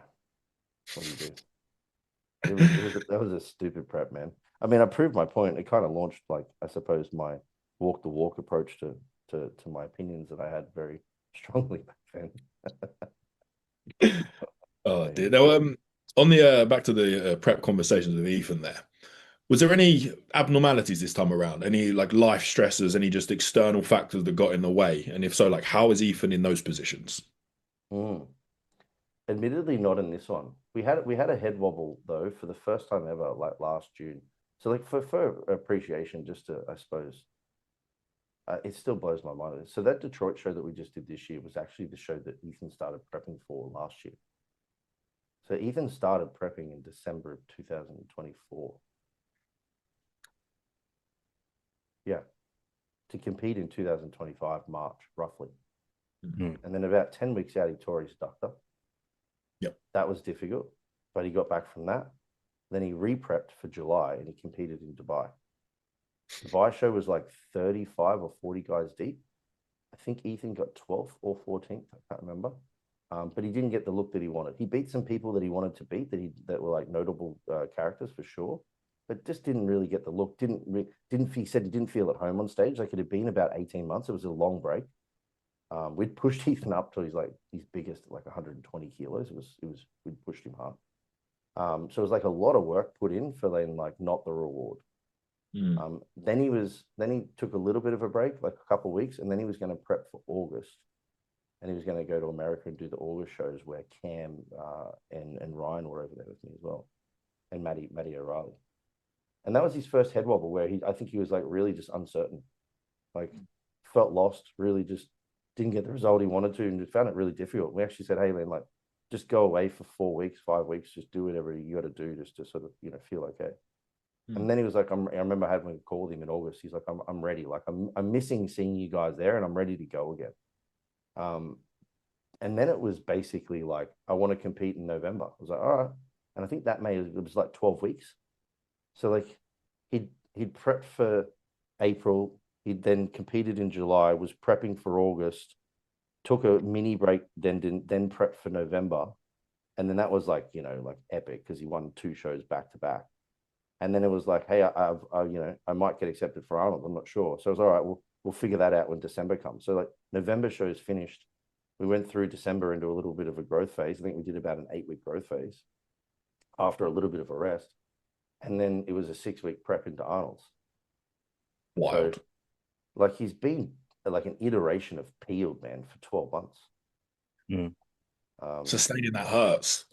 [SPEAKER 1] what do you do? That was a stupid prep, man. I mean, I proved my point. It kind of launched, like, I suppose, my walk the walk approach to my opinions that I had very strongly back then.
[SPEAKER 3] Oh
[SPEAKER 1] So,
[SPEAKER 3] dear. Now, on the back to the prep conversations with Ethan there. Was there any abnormalities this time around? Any like life stressors, any just external factors that got in the way? And if so, like how is Ethan in those positions?
[SPEAKER 1] mm. Admittedly, not in this one. We had a head wobble though for the first time ever, like last June. So, like for appreciation, just to, I suppose, it still blows my mind. So that Detroit show that we just did this year was actually the show that Ethan started prepping for last year. So Ethan started prepping in December of 2024. Yeah, to compete in 2025 March, roughly.
[SPEAKER 4] Mhm.
[SPEAKER 1] And then about 10 weeks out, he tore his ductor.
[SPEAKER 3] Yep.
[SPEAKER 1] That was difficult, but he got back from that. Then he re-prepped for July and he competed in Dubai. Dubai show was like 35 or 40 guys deep. I think Ethan got 12th or 14th. I can't remember. But he didn't get the look that he wanted. He beat some people that he wanted to beat that were like notable characters for sure, but just didn't really get the look. He said he didn't feel at home on stage. Like it had been about 18 months. It was a long break. We'd pushed Ethan up to his biggest, like 120 kilos. We'd pushed him hard. So it was like a lot of work put in for then like not the reward.
[SPEAKER 3] Mm.
[SPEAKER 1] Then he took a little bit of a break, like a couple of weeks, and then he was going to prep for August, and he was going to go to America and do the August shows where Cam and Ryan were over there with me as well, and Matty O'Reilly, and that was his first head wobble where I think he was like really just uncertain, like felt lost, really just didn't get the result he wanted to, and found it really difficult. We actually said, hey man, like just go away for 4 weeks, 5 weeks, just do whatever you got to do just to sort of feel okay. And then he was like, I remember having called him in August. He's like, I'm ready. Like I'm missing seeing you guys there, and I'm ready to go again. And then it was basically like, I want to compete in November. I was like, all right. And I think it was like 12 weeks. So like he'd prepped for April. He'd then competed in July, was prepping for August, took a mini break, then prepped for November. And then that was like, like epic because he won 2 shows back to back. And then it was like, hey, I might get accepted for Arnold. I'm not sure. So I was all right. We'll figure that out when December comes. So like November shows finished. We went through December into a little bit of a growth phase. I think we did about an 8-week growth phase after a little bit of a rest. And then it was a 6-week prep into Arnold's.
[SPEAKER 3] Wild.
[SPEAKER 1] So, like he's been like an iteration of peeled, man, for 12 months.
[SPEAKER 3] Sustaining that hurts.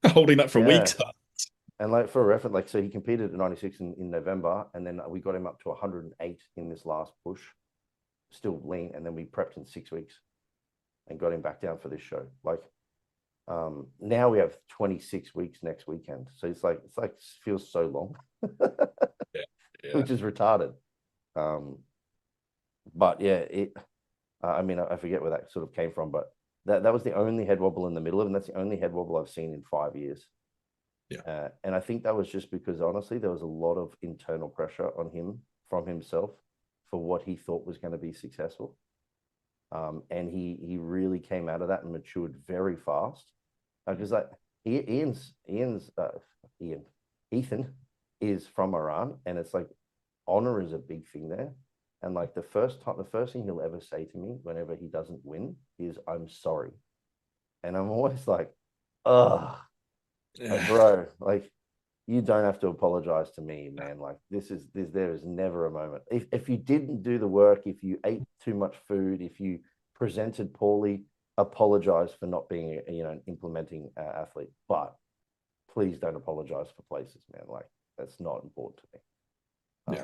[SPEAKER 3] Holding that for weeks hurts.
[SPEAKER 1] And like for reference, like so he competed at 96 in November, and then we got him up to 108 in this last push, still lean, and then we prepped in 6 weeks and got him back down for this show. Like now we have 26 weeks next weekend. So it's like feels so long. Which is retarded. But yeah, I mean, I forget where that sort of came from, but that was the only head wobble in the middle of it, and that's the only head wobble I've seen in 5 years. And I think that was just because honestly there was a lot of internal pressure on him from himself for what he thought was going to be successful. And he really came out of that and matured very fast. Because like Ethan is from Iran, and it's like honor is a big thing there. And like the first thing he'll ever say to me whenever he doesn't win is, "I'm sorry," and I'm always like, "Ugh, like, bro, like you don't have to apologize to me, man. Like there is never a moment. If you didn't do the work, if you ate too much food, if you presented poorly, apologize for not being an implementing athlete, but please don't apologize for places, man. Like that's not important to me."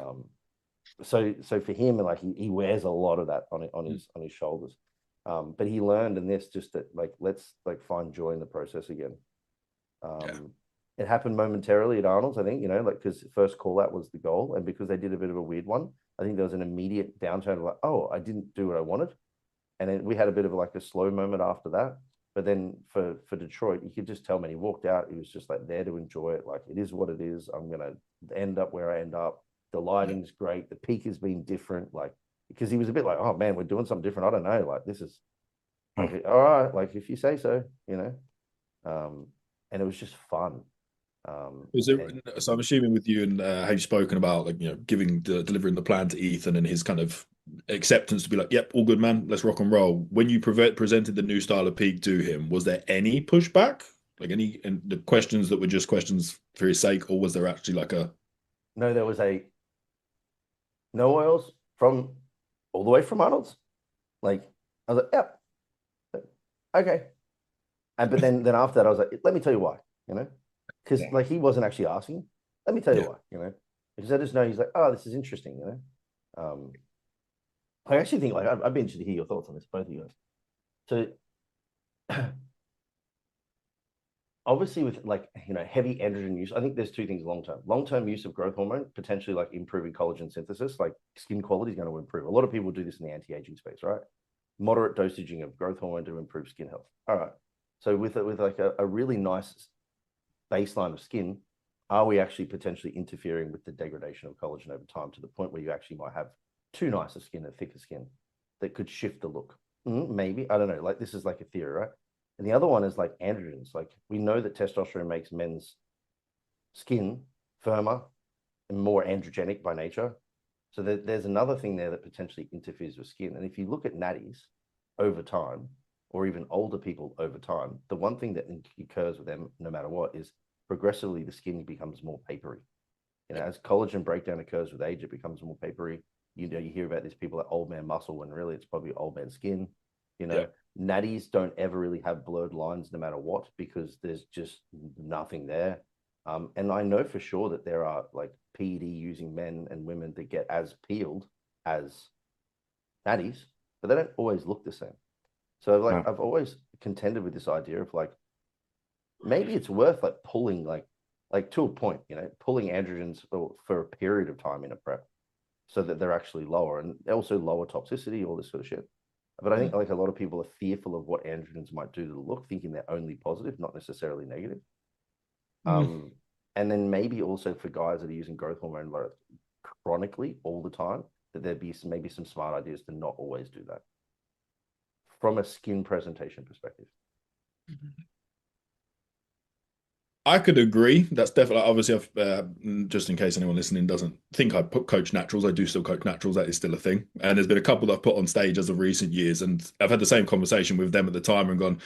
[SPEAKER 1] So for him, like he wears a lot of that on his shoulders. But he learned in this just that like let's like find joy in the process again. It happened momentarily at Arnold's, I think, like because first call out was the goal, and because they did a bit of a weird one, I think there was an immediate downturn of like, oh, I didn't do what I wanted, and then we had a bit of like a slow moment after that. But then for Detroit, you could just tell when he walked out, he was just like there to enjoy it. Like it is what it is. I'm gonna end up where I end up. The lighting's great. The peak has been different, like because he was a bit like, oh man, we're doing something different. I don't know, like this is like, all right, like if you say so, and it was just fun.
[SPEAKER 3] So I'm assuming with you and how you've spoken about like delivering the plan to Ethan and his kind of acceptance to be like, yep, all good, man, let's rock and roll. When you presented the new style of peak to him, was there any pushback, like and the questions that were just questions for his sake, or was there actually like
[SPEAKER 1] no, there was no oils from all the way from Arnold's. Like I was like, yep, okay. But then after that, I was like, let me tell you why, because like he wasn't actually asking. Let me tell you why, because I just know he's like, oh, this is interesting, I actually think like I'd be interested to hear your thoughts on this, both of you guys. So obviously with like heavy androgen use, I think there's 2 things long-term use of growth hormone potentially like improving collagen synthesis, like skin quality is going to improve. A lot of people do this in the anti-aging space, right? Moderate dosaging of growth hormone to improve skin health. All right, so with like a really nice baseline of skin, are we actually potentially interfering with the degradation of collagen over time to the point where you actually might have too nice a skin and thicker skin that could shift the look? Maybe, I don't know, like this is like a theory, right? And the other one is like androgens. Like we know that testosterone makes men's skin firmer and more androgenic by nature. So there's another thing there that potentially interferes with skin. And if you look at natties over time, or even older people over time, the one thing that occurs with them, no matter what, is progressively the skin becomes more papery. As collagen breakdown occurs with age, it becomes more papery. You hear about these people like old man muscle when really it's probably old man skin. Natties don't ever really have blurred lines no matter what, because there's just nothing there. And I know for sure that there are like PED using men and women that get as peeled as natties, but they don't always look the same. So like I've always contended with this idea of like maybe it's worth like pulling like like to a point, pulling androgens for a period of time in a prep so that they're actually lower and also lower toxicity, all this sort of shit. But I think like a lot of people are fearful of what androgens might do to the look, thinking they're only positive, not necessarily negative. And then maybe also for guys that are using growth hormone like chronically all the time, that there'd be maybe some smart ideas to not always do that from a skin presentation perspective.
[SPEAKER 3] I could agree. That's definitely, obviously, just in case anyone listening doesn't think I coach naturals, I do still coach naturals. That is still a thing. And there's been a couple that I've put on stage as of recent years, and I've had the same conversation with them at the time and gone,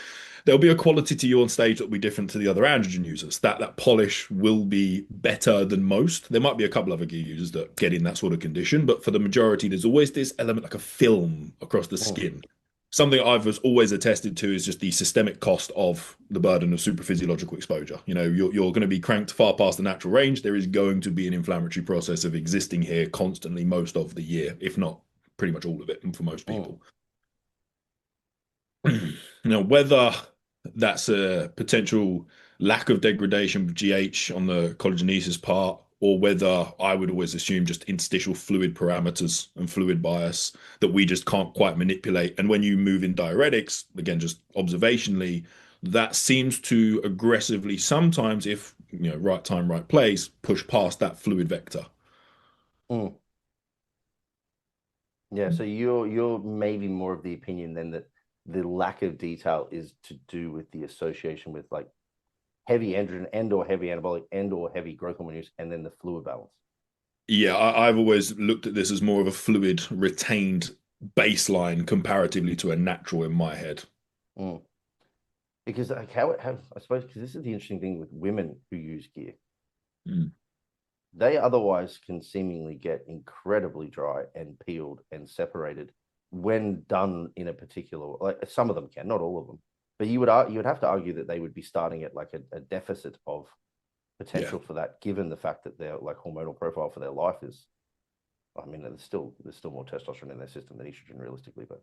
[SPEAKER 3] there'll be a quality to you on stage that will be different to the other androgen users. That polish will be better than most. There might be a couple other gear users that get in that sort of condition, but for the majority, there's always this element like a film across the skin. Something I've always attested to is just the systemic cost of the burden of superphysiological exposure. You're going to be cranked far past the natural range. There is going to be an inflammatory process of existing here constantly most of the year, if not pretty much all of it, and for most people. Now, whether that's a potential lack of degradation of GH on the collagenesis part, or whether I would always assume just interstitial fluid parameters and fluid bias that we just can't quite manipulate. And when you move in diuretics, again, just observationally, that seems to aggressively sometimes, if right time, right place, push past that fluid vector.
[SPEAKER 1] Yeah, so you're maybe more of the opinion then that the lack of detail is to do with the association with like heavy androgen and or heavy anabolic and or heavy growth hormone use, and then the fluid balance.
[SPEAKER 3] Yeah, I've always looked at this as more of a fluid retained baseline comparatively to a natural in my head.
[SPEAKER 1] Because like I suppose because this is the interesting thing with women who use gear. They otherwise can seemingly get incredibly dry and peeled and separated when done in a particular, like some of them can, not all of them. But you would have to argue that they would be starting at like a deficit of potential for that, given the fact that their like hormonal profile for their life is, I mean, there's still more testosterone in their system than estrogen realistically, but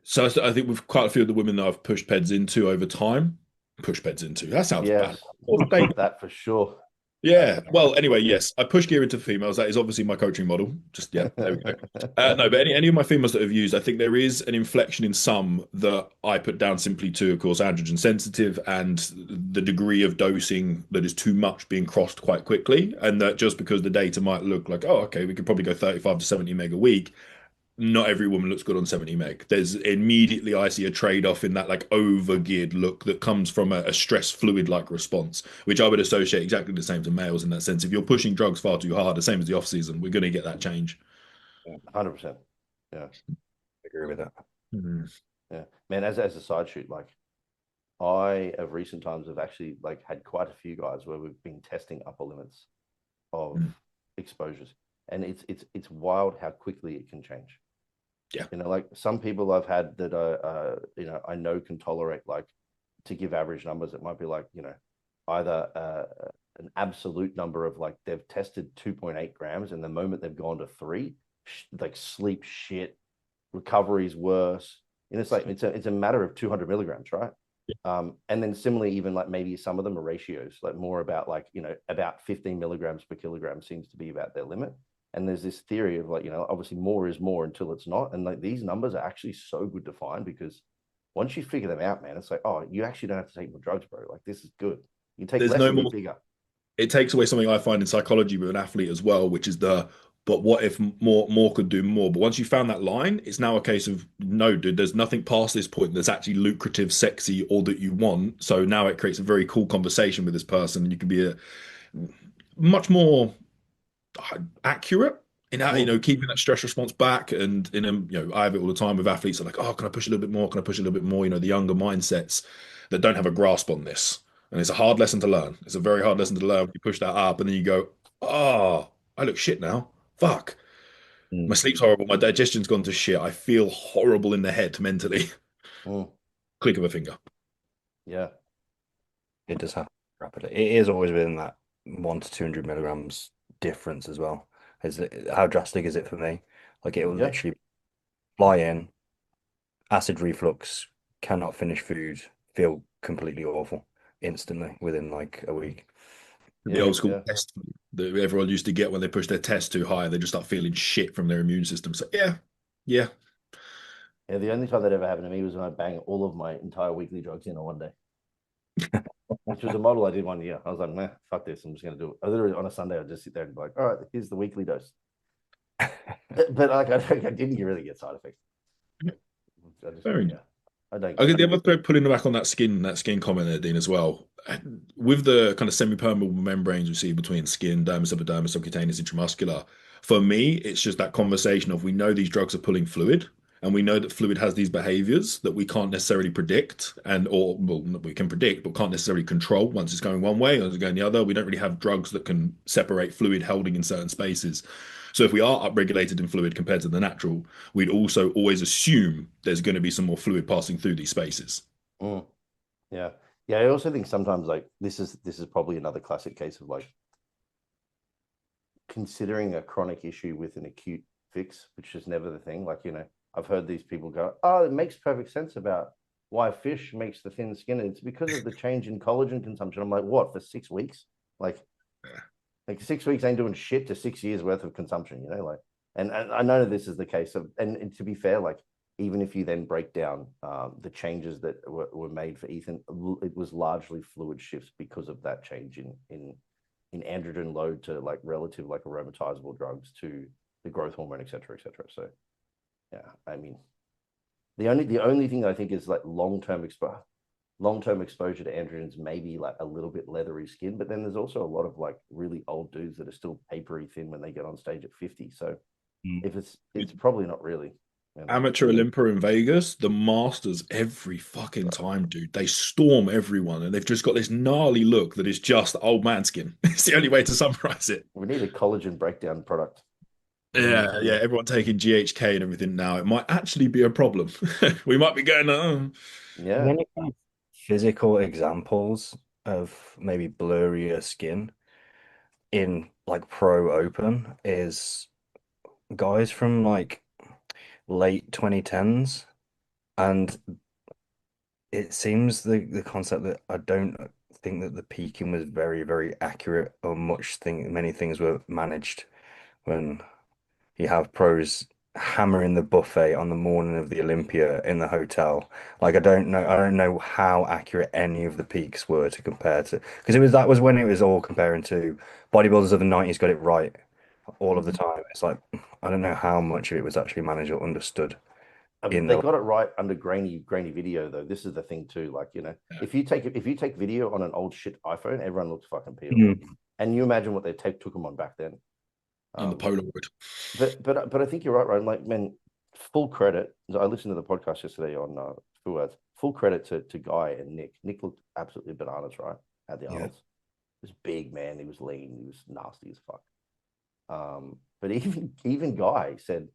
[SPEAKER 3] So I think with quite a few of the women that I've pushed peds into over time, that sounds bad.
[SPEAKER 1] That for sure.
[SPEAKER 3] Yeah. Well, anyway, yes, I push gear into females. That is obviously my coaching model. Just yeah, there we go. No, but any of my females that have used, I think there is an inflection in some that I put down simply to, of course, androgen sensitive and the degree of dosing that is too much being crossed quite quickly, and that just because the data might look like, oh, okay, we could probably go 35 to 70 meg a week, not every woman looks good on 70 meg. There's immediately I see a trade-off in that like over-geared look that comes from a stress fluid-like response, which I would associate exactly the same to males in that sense. If you're pushing drugs far too hard, the same as the off season, we're going to get that change.
[SPEAKER 1] 100%. Yeah.
[SPEAKER 4] I agree with that.
[SPEAKER 1] Yeah. Man, as a side shoot, like I of recent times have actually like had quite a few guys where we've been testing upper limits of exposures. And it's wild how quickly it can change.
[SPEAKER 3] Yeah.
[SPEAKER 1] Like some people I've had that I know can tolerate, like, to give average numbers, it might be like, either an absolute number of like they've tested 2.8 grams, and the moment they've gone to 3, like sleep shit, recovery's worse. And it's like it's a matter of 200 milligrams, right? And then similarly, even like maybe some of them are ratios, like more about like, about 15 milligrams per kilogram seems to be about their limit. And there's this theory of like, obviously more is more until it's not. And like these numbers are actually so good to find, because once you figure them out, man, it's like, oh, you actually don't have to take more drugs, bro. Like this is good. You take
[SPEAKER 3] There's
[SPEAKER 1] less
[SPEAKER 3] no
[SPEAKER 1] and get
[SPEAKER 3] more.
[SPEAKER 1] bigger.
[SPEAKER 3] It takes away something I find in psychology with an athlete as well, which is but what if more could do more? But once you found that line, it's now a case of no, dude, there's nothing past this point that's actually lucrative, sexy, or that you want. So now it creates a very cool conversation with this person, and you can be a much more accurate in how, keeping that stress response back. And I have it all the time with athletes that are like, oh, can I push a little bit more? Can I push a little bit more? The younger mindsets that don't have a grasp on this. And it's a hard lesson to learn. It's a very hard lesson to learn. You push that up and then you go, oh, I look shit now. Fuck. My sleep's horrible. My digestion's gone to shit. I feel horrible in the head mentally. Click of a finger.
[SPEAKER 1] Yeah.
[SPEAKER 4] It does happen rapidly. It is always within that 1 to 200 milligrams difference as well. How drastic is it for me? Like it will literally fly in, acid reflux, cannot finish food, feel completely awful instantly within like a week.
[SPEAKER 3] The old school
[SPEAKER 1] yeah.
[SPEAKER 3] test that everyone used to get when they push their test too high, they just start feeling shit from their immune system. So yeah,
[SPEAKER 1] Yeah, the only time that ever happened to me was when I banged all of my entire weekly drugs in on one day, which was a model I did 1 year. I was like, nah, fuck this. I'm just going to do it. I literally on a Sunday, I'd just sit there and be like, all right, here's the weekly dose. But like, I didn't really get side effects. I just,
[SPEAKER 3] fair enough.
[SPEAKER 1] yeah, I don't
[SPEAKER 3] I
[SPEAKER 1] get
[SPEAKER 3] get the
[SPEAKER 1] it.
[SPEAKER 3] other thread pulling back on that skin comment there, Dean, as well. With the kind of semi-permeable membranes we see between skin, dermis, epidermis, subcutaneous, intramuscular, for me, it's just that conversation of we know these drugs are pulling fluid, and we know that fluid has these behaviors that we can't necessarily predict, or well, we can predict, but can't necessarily control once it's going one way or it's going the other. We don't really have drugs that can separate fluid holding in certain spaces. So if we are upregulated in fluid compared to the natural, we'd also always assume there's going to be some more fluid passing through these spaces.
[SPEAKER 1] Mm, yeah. Yeah. I also think sometimes like this is probably another classic case of like considering a chronic issue with an acute fix, which is never the thing. Like, I've heard these people go, oh, it makes perfect sense about why fish makes the thin skin. It's because of the change in collagen consumption. I'm like, what, for 6 weeks? Like, like 6 weeks ain't doing shit to 6 years worth of consumption, like, and I know this is the case of, and to be fair, like, even if you then break down the changes that were made for Ethan, it was largely fluid shifts because of that change in androgen load to like relative like aromatizable drugs to the growth hormone, et cetera, et cetera. So yeah, I mean, the only thing I think is like long-term exposure to androgens, maybe like a little bit leathery skin, but then there's also a lot of like really old dudes that are still papery thin when they get on stage at 50. So if it's probably not really.
[SPEAKER 3] Amateur Olympia in Vegas, the Masters every fucking time, dude. They storm everyone and they've just got this gnarly look that is just old man skin. It's the only way to summarize it.
[SPEAKER 1] We need a collagen breakdown product.
[SPEAKER 3] Yeah, everyone taking GHK and everything now. It might actually be a problem. We might be going,
[SPEAKER 1] Yeah.
[SPEAKER 4] Any kind of physical examples of maybe blurrier skin in like pro open is guys from like late 2010s, and it seems the concept that I don't think that the peaking was very, very accurate, or many things were managed when you have pros hammering the buffet on the morning of the Olympia in the hotel. Like I don't know how accurate any of the peaks were to compare to, because that was when it was all comparing to bodybuilders of the 90s got it right all of the time. It's like I don't know how much of it was actually managed or understood in
[SPEAKER 1] They
[SPEAKER 4] the
[SPEAKER 1] got it right under grainy video though. This is the thing too. Like, if you take video on an old shit iPhone, everyone looks fucking peeled.
[SPEAKER 4] Mhm.
[SPEAKER 1] And you imagine what they took them on back then.
[SPEAKER 3] on the Polaroid.
[SPEAKER 1] But I think you're right, Ryan. Like, man, full credit. I listened to the podcast yesterday on Full Ads. Full credit to Guy and Nick. Nick looked absolutely bananas, right? At the
[SPEAKER 4] Yeah.
[SPEAKER 1] Arnold's. He was big, man. He was lean. He was nasty as fuck. But even Guy said,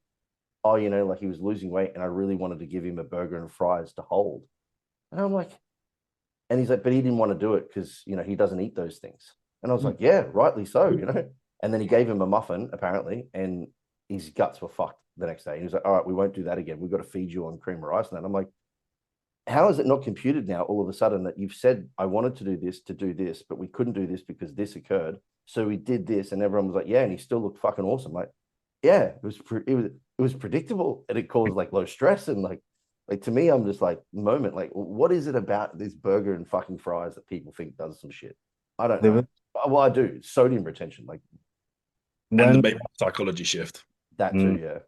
[SPEAKER 1] oh, like he was losing weight, and I really wanted to give him a burger and fries to hold. And I'm like, and he's like, but he didn't want to do it because he doesn't eat those things. And I was like, yeah, rightly so. And then he gave him a muffin apparently, and his guts were fucked the next day. And he was like, all right, we won't do that again. We've got to feed you on cream of rice. And I'm like, how is it not computed now all of a sudden that you've said I wanted to do this, but we couldn't do this because this occurred. So we did this, and everyone was like, yeah, and he still looked fucking awesome. Like, yeah, it was predictable, and it caused like low stress, and like to me, I'm just like moment, like what is it about this burger and fucking fries that people think does some shit? I don't
[SPEAKER 4] There
[SPEAKER 1] know.
[SPEAKER 4] was
[SPEAKER 1] Well, I do. Sodium retention, like
[SPEAKER 3] And the
[SPEAKER 4] when
[SPEAKER 3] maybe psychology shift.
[SPEAKER 1] that too.
[SPEAKER 4] mm,
[SPEAKER 1] Yeah.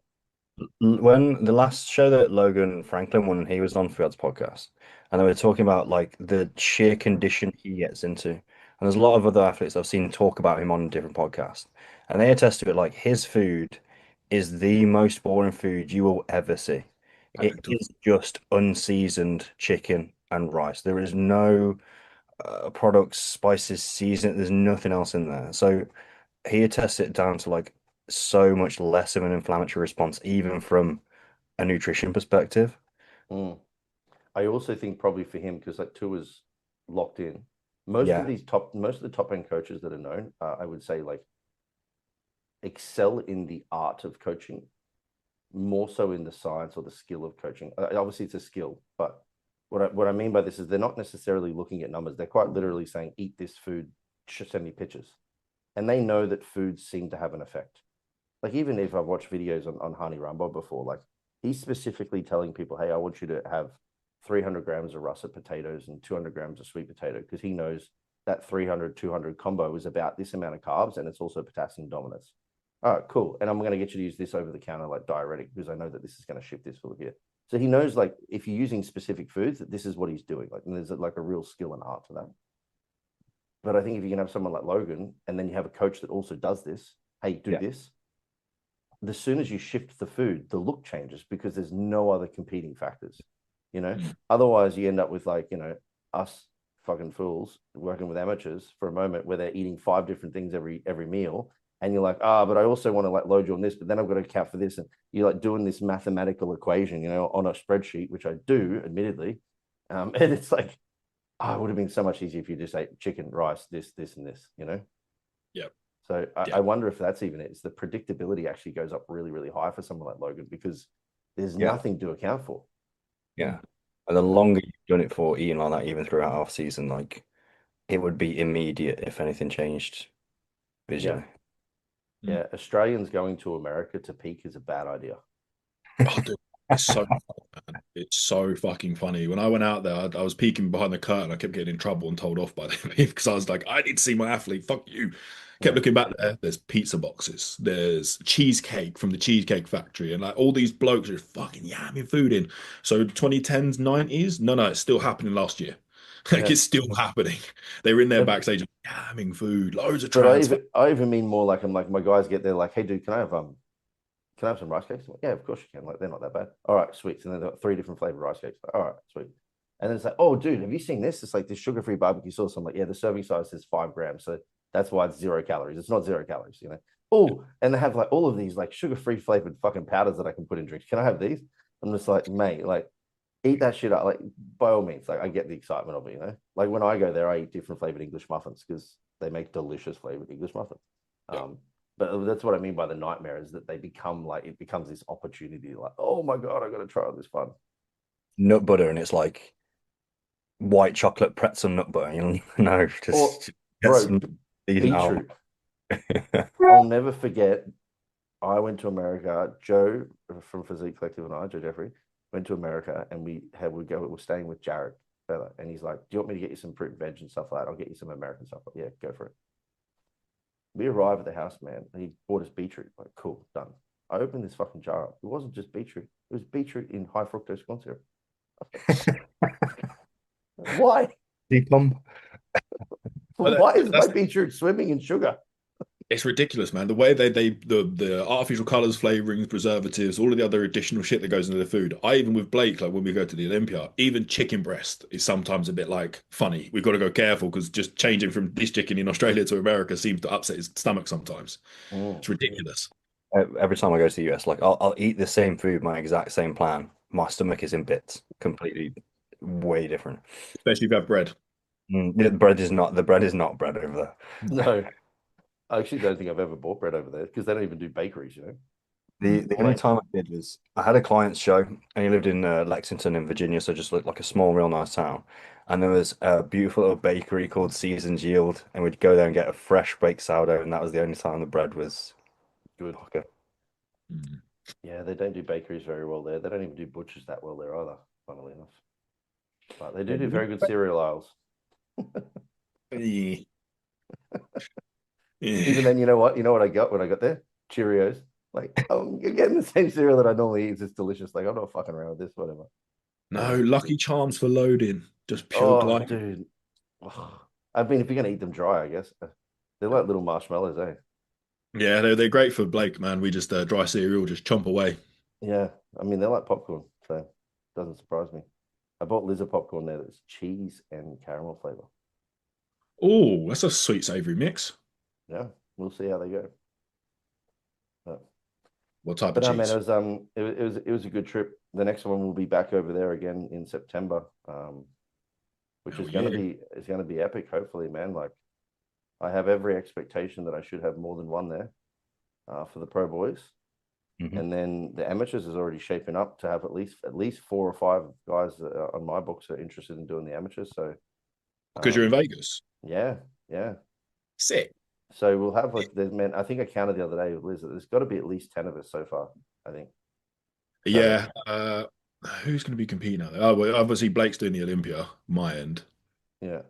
[SPEAKER 4] when the last show that Logan Franklin won, he was on Fiat's podcast, and they were talking about like the sheer condition he gets into. And there's a lot of other athletes I've seen talk about him on different podcasts, and they attest to it. Like his food is the most boring food you will ever see. It
[SPEAKER 3] Fact.
[SPEAKER 4] is just unseasoned chicken and rice. There is no products, spices, season. There's nothing else in there. So he attests it down to like so much less of an inflammatory response, even from a nutrition perspective.
[SPEAKER 1] Mm. I also think probably for him because like Tua's locked in.
[SPEAKER 4] Yeah,
[SPEAKER 1] Most of the top end coaches that are known, I would say like excel in the art of coaching more so in the science or the skill of coaching. Obviously, it's a skill, but what I mean by this is they're not necessarily looking at numbers. They're quite literally saying, eat this food send me pictures, and they know that foods seem to have an effect. Like even if I've watched videos on Hani Rambo before, like he's specifically telling people, hey, I want you to have 300 grams of russet potatoes and 200 grams of sweet potato, because he knows that 300-200 combo is about this amount of carbs, and it's also potassium dominance. All right, cool. And I'm going to get you to use this over the counter like diuretic, because I know that this is going to ship this full here. So he knows, like, if you're using specific foods, that this is what he's doing. Like, and there's like a real skill and art to that. But I think if you can have someone like Logan, and then you have a coach that also does this, hey, do this. As soon as you shift the food, the look changes, because there's no other competing factors. You know, otherwise you end up with, like, you know, us fucking fools working with amateurs for a moment where they're eating 5 different things every meal, and you're like, but I also want to like load you on this, but then I've got to account for this, and you're like doing this mathematical equation, you know, on a spreadsheet, which I do, admittedly, and it's like, it would have been so much easier if you just ate chicken, rice, this, and this, you know.
[SPEAKER 3] Yeah.
[SPEAKER 1] So I wonder if that's even it. It's the predictability actually goes up really, really high for someone like Logan, because there's nothing to account for.
[SPEAKER 4] Yeah. And the longer you've done it for, eating like that, even throughout off season, like it would be immediate if anything changed visually.
[SPEAKER 1] Yeah, Australians going to America to peak is a bad idea.
[SPEAKER 3] Oh, dude, it's so fucking funny. When I went out there, I was peeking behind the curtain. I kept getting in trouble and told off by them because I was like, I need to see my athlete. Fuck you. Kept looking back there. There's pizza boxes. There's cheesecake from the Cheesecake Factory, and like all these blokes are fucking yamming food in. So 2010s, 90s? No, it's still happening last year. Like it's still happening. They were in there backstage yamming food, loads of transfer.
[SPEAKER 1] I even mean more like, I'm like, my guys get there like, hey dude, can I have some rice cakes? Like, yeah, of course you can. Like, they're not that bad. All right, sweet. And then they've got 3 different flavored rice cakes. Like, all right, sweet. And then it's like, oh dude, have you seen this? It's like this sugar-free barbecue sauce. I'm like, yeah, the serving size is 5 grams. So that's why it's 0 calories. It's not 0 calories, you know. Oh, and they have like all of these like sugar-free flavored fucking powders that I can put in drinks. Can I have these? I'm just like, mate, like, eat that shit up. Like, by all means, like, I get the excitement of it, you know. Like when I go there, I eat different flavored English muffins because they make delicious flavored English muffins. But that's what I mean by the nightmare, is that they become like, it becomes this opportunity, like, oh my god, I got to try all this fun.
[SPEAKER 4] Nut butter, and it's like white chocolate pretzel nut butter. You know, just get some
[SPEAKER 1] beetroot. I'll never forget. I went to America. Joe from Physique Collective and I, Joe Jeffrey, went to America, and we were staying with Jared Fella, and he's like, do you want me to get you some fruit and veg and stuff like that? I'll get you some American stuff. Like, yeah, go for it. We arrive at the house, man, and he bought us beetroot. Like, cool, done. I opened this fucking jar up. It wasn't just beetroot. It was beetroot in high fructose corn syrup. Why? Why is my beetroot swimming in sugar?
[SPEAKER 3] It's ridiculous, man. The way the artificial colors, flavorings, preservatives, all of the other additional shit that goes into the food. I even with Blake, like when we go to the Olympia, even chicken breast is sometimes a bit like funny. We've got to go careful because just changing from this chicken in Australia to America seems to upset his stomach sometimes. It's ridiculous.
[SPEAKER 4] Every time I go to the US, like I'll eat the same food, my exact same plan. My stomach is in bits, completely way different.
[SPEAKER 3] Especially if you have bread.
[SPEAKER 4] The bread is not bread over there.
[SPEAKER 1] No. I actually don't think I've ever bought bread over there, because they don't even do bakeries, you know.
[SPEAKER 4] The only time I did was I had a client's show, and he lived in Lexington in Virginia, so just looked like a small, real nice town. And there was a beautiful little bakery called Seasons Yield, and we'd go there and get a fresh baked sourdough, and that was the only time the bread was
[SPEAKER 1] good.
[SPEAKER 4] Okay.
[SPEAKER 1] Yeah, they don't do bakeries very well there. They don't even do butchers that well there either, funnily enough. But they do very good cereal aisles. Even then, you know what? You know what I got when I got there? Cheerios. Like, I'm getting the same cereal that I normally eat. It's just delicious. Like, I'm not fucking around with this, whatever.
[SPEAKER 3] No, Lucky Charms for loading. Just pure glycogen.
[SPEAKER 1] Dude. I mean, if you're gonna eat them dry, I guess. They're like little marshmallows, eh?
[SPEAKER 3] Yeah, they're great for Blake, man. We just dry cereal, just chomp away.
[SPEAKER 1] Yeah, I mean, they're like popcorn, so it doesn't surprise me. I bought Lizard popcorn there that's cheese and caramel flavor.
[SPEAKER 3] Oh, that's a sweet savory mix.
[SPEAKER 1] Yeah, we'll see how they go.
[SPEAKER 3] What type of cheese?
[SPEAKER 1] Man, it was a good trip. The next one will be back over there again in September, which is going to be epic. Hopefully, man. Like, I have every expectation that I should have more than one there for the pro boys, and then the amateurs is already shaping up to have at least 4 or 5 guys on my books are interested in doing the amateurs. So
[SPEAKER 3] because you're in Vegas.
[SPEAKER 1] Yeah.
[SPEAKER 3] Sick.
[SPEAKER 1] So we'll have like there's man. I think I counted the other day with Liz. There's got to be at least 10 of us so far. I think. So
[SPEAKER 3] Yeah. Who's going to be competing out there? Oh, well, obviously Blake's doing the Olympia. My end.
[SPEAKER 1] yeah,
[SPEAKER 3] A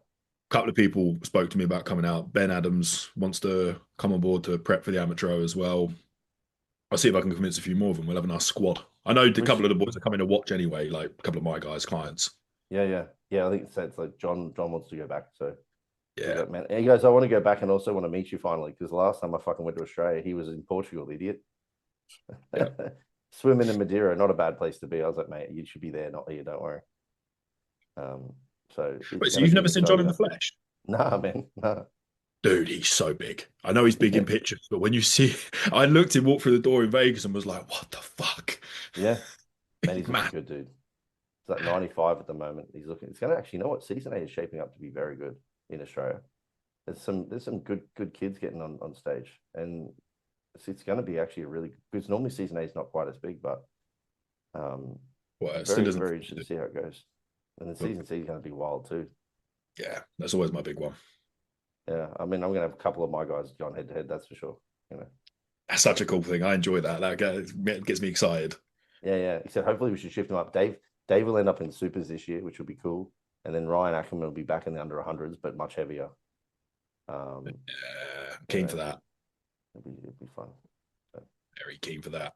[SPEAKER 3] couple of people spoke to me about coming out. Ben Adams wants to come on board to prep for the amateur as well. I'll see if I can convince a few more of them. We'll have a nice squad. I know a
[SPEAKER 1] we
[SPEAKER 3] couple
[SPEAKER 1] should,
[SPEAKER 3] of the boys are coming to watch anyway, like a couple of my guys, clients.
[SPEAKER 1] yeah. I think it's like John wants to go back. So we
[SPEAKER 3] Yeah.
[SPEAKER 1] got man. He goes, I want to go back and also want to meet you finally because last time I fucking went to Australia, he was in Portugal, idiot.
[SPEAKER 3] Yeah.
[SPEAKER 1] Swimming in Madeira, not a bad place to be. I was like, mate, you should be there, not here. Don't worry. Um, so it's
[SPEAKER 3] Wait, so
[SPEAKER 1] gonna
[SPEAKER 3] you've
[SPEAKER 1] be
[SPEAKER 3] never seen John in
[SPEAKER 1] exciting.
[SPEAKER 3] the flesh?
[SPEAKER 1] Nah, man, nah.
[SPEAKER 3] Dude, he's so big. I know he's big
[SPEAKER 1] Yeah,
[SPEAKER 3] in pictures, but when you see, I looked him walk through the door in Vegas and was like, what the fuck?
[SPEAKER 1] yeah, man, he's looking
[SPEAKER 3] Man,
[SPEAKER 1] good, dude. It's like 95 at the moment. He's looking. It's gonna actually, you know what? Season 8 is shaping up to be very good in Australia. There's some good kids getting on stage, and it's going to be actually a really because normally season 8 is not quite as big, but um,
[SPEAKER 3] well, it still
[SPEAKER 1] very
[SPEAKER 3] doesn't.
[SPEAKER 1] very interested to see how it goes. And then season 6 is going to be wild too.
[SPEAKER 3] Yeah, that's always my big one.
[SPEAKER 1] Yeah, I mean, I'm going to have a couple of my guys going head to head. That's for sure.
[SPEAKER 3] That's such a cool thing. I enjoy that. Gets me excited.
[SPEAKER 1] Yeah. Except hopefully we should shift them up. Dave will end up in supers this year, which will be cool. And then Ryan Ackerman will be back in the under 100s, but much heavier.
[SPEAKER 3] Keen for that.
[SPEAKER 1] It'll be fun. So,
[SPEAKER 3] Very keen for that.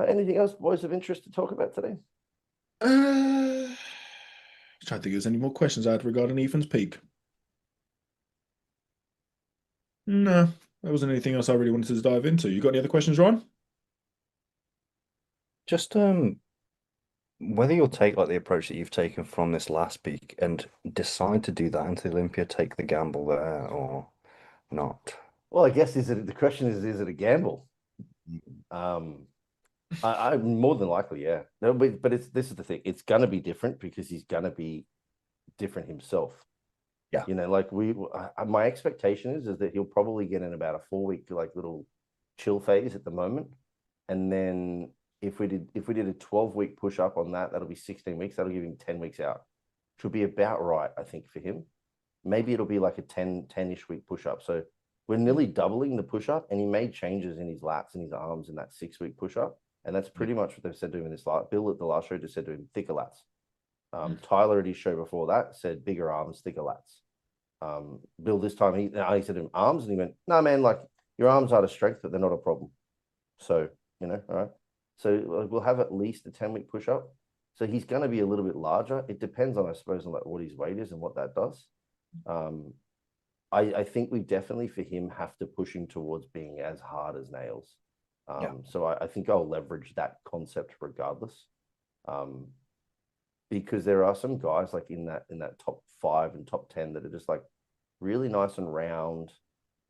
[SPEAKER 1] anything else, boys, of interest to talk about today?
[SPEAKER 3] Trying to think if there's any more questions I had regarding Ethan's peak. No, there wasn't anything else I really wanted to dive into. You got any other questions, Ryan?
[SPEAKER 4] Just whether you'll take like the approach that you've taken from this last peak and decide to do that into Olympia, take the gamble there or not.
[SPEAKER 1] Well, I guess the question is it a gamble? I'm more than likely, yeah. No, but this is the thing. It's gonna be different because he's gonna be different himself.
[SPEAKER 4] Yeah.
[SPEAKER 1] Like my expectation is that he'll probably get in about a 4 week like little chill phase at the moment, and then if we did a 12 week push up on that, that'll be 16 weeks. That'll give him 10 weeks out, which will be about right, I think, for him. Maybe it'll be like a 10-ish week push up. So we're nearly doubling the push up, and he made changes in his lats and his arms in that 6 week push up. And that's pretty much what they've said to him in this last. Bill at the last show just said to him, thicker lats. Tyler at his show before that said bigger arms, thicker lats. Bill this time, he said to him arms, and he went, no, man, like your arms are a strength, but they're not a problem. So, all right. So we'll have at least a 10 week push up. So he's going to be a little bit larger. It depends on, I suppose, on like what his weight is and what that does. I think we definitely for him have to push him towards being as hard as nails. So I think I'll leverage that concept regardless. Because there are some guys like in that top 5 and top 10 that are just like really nice and round.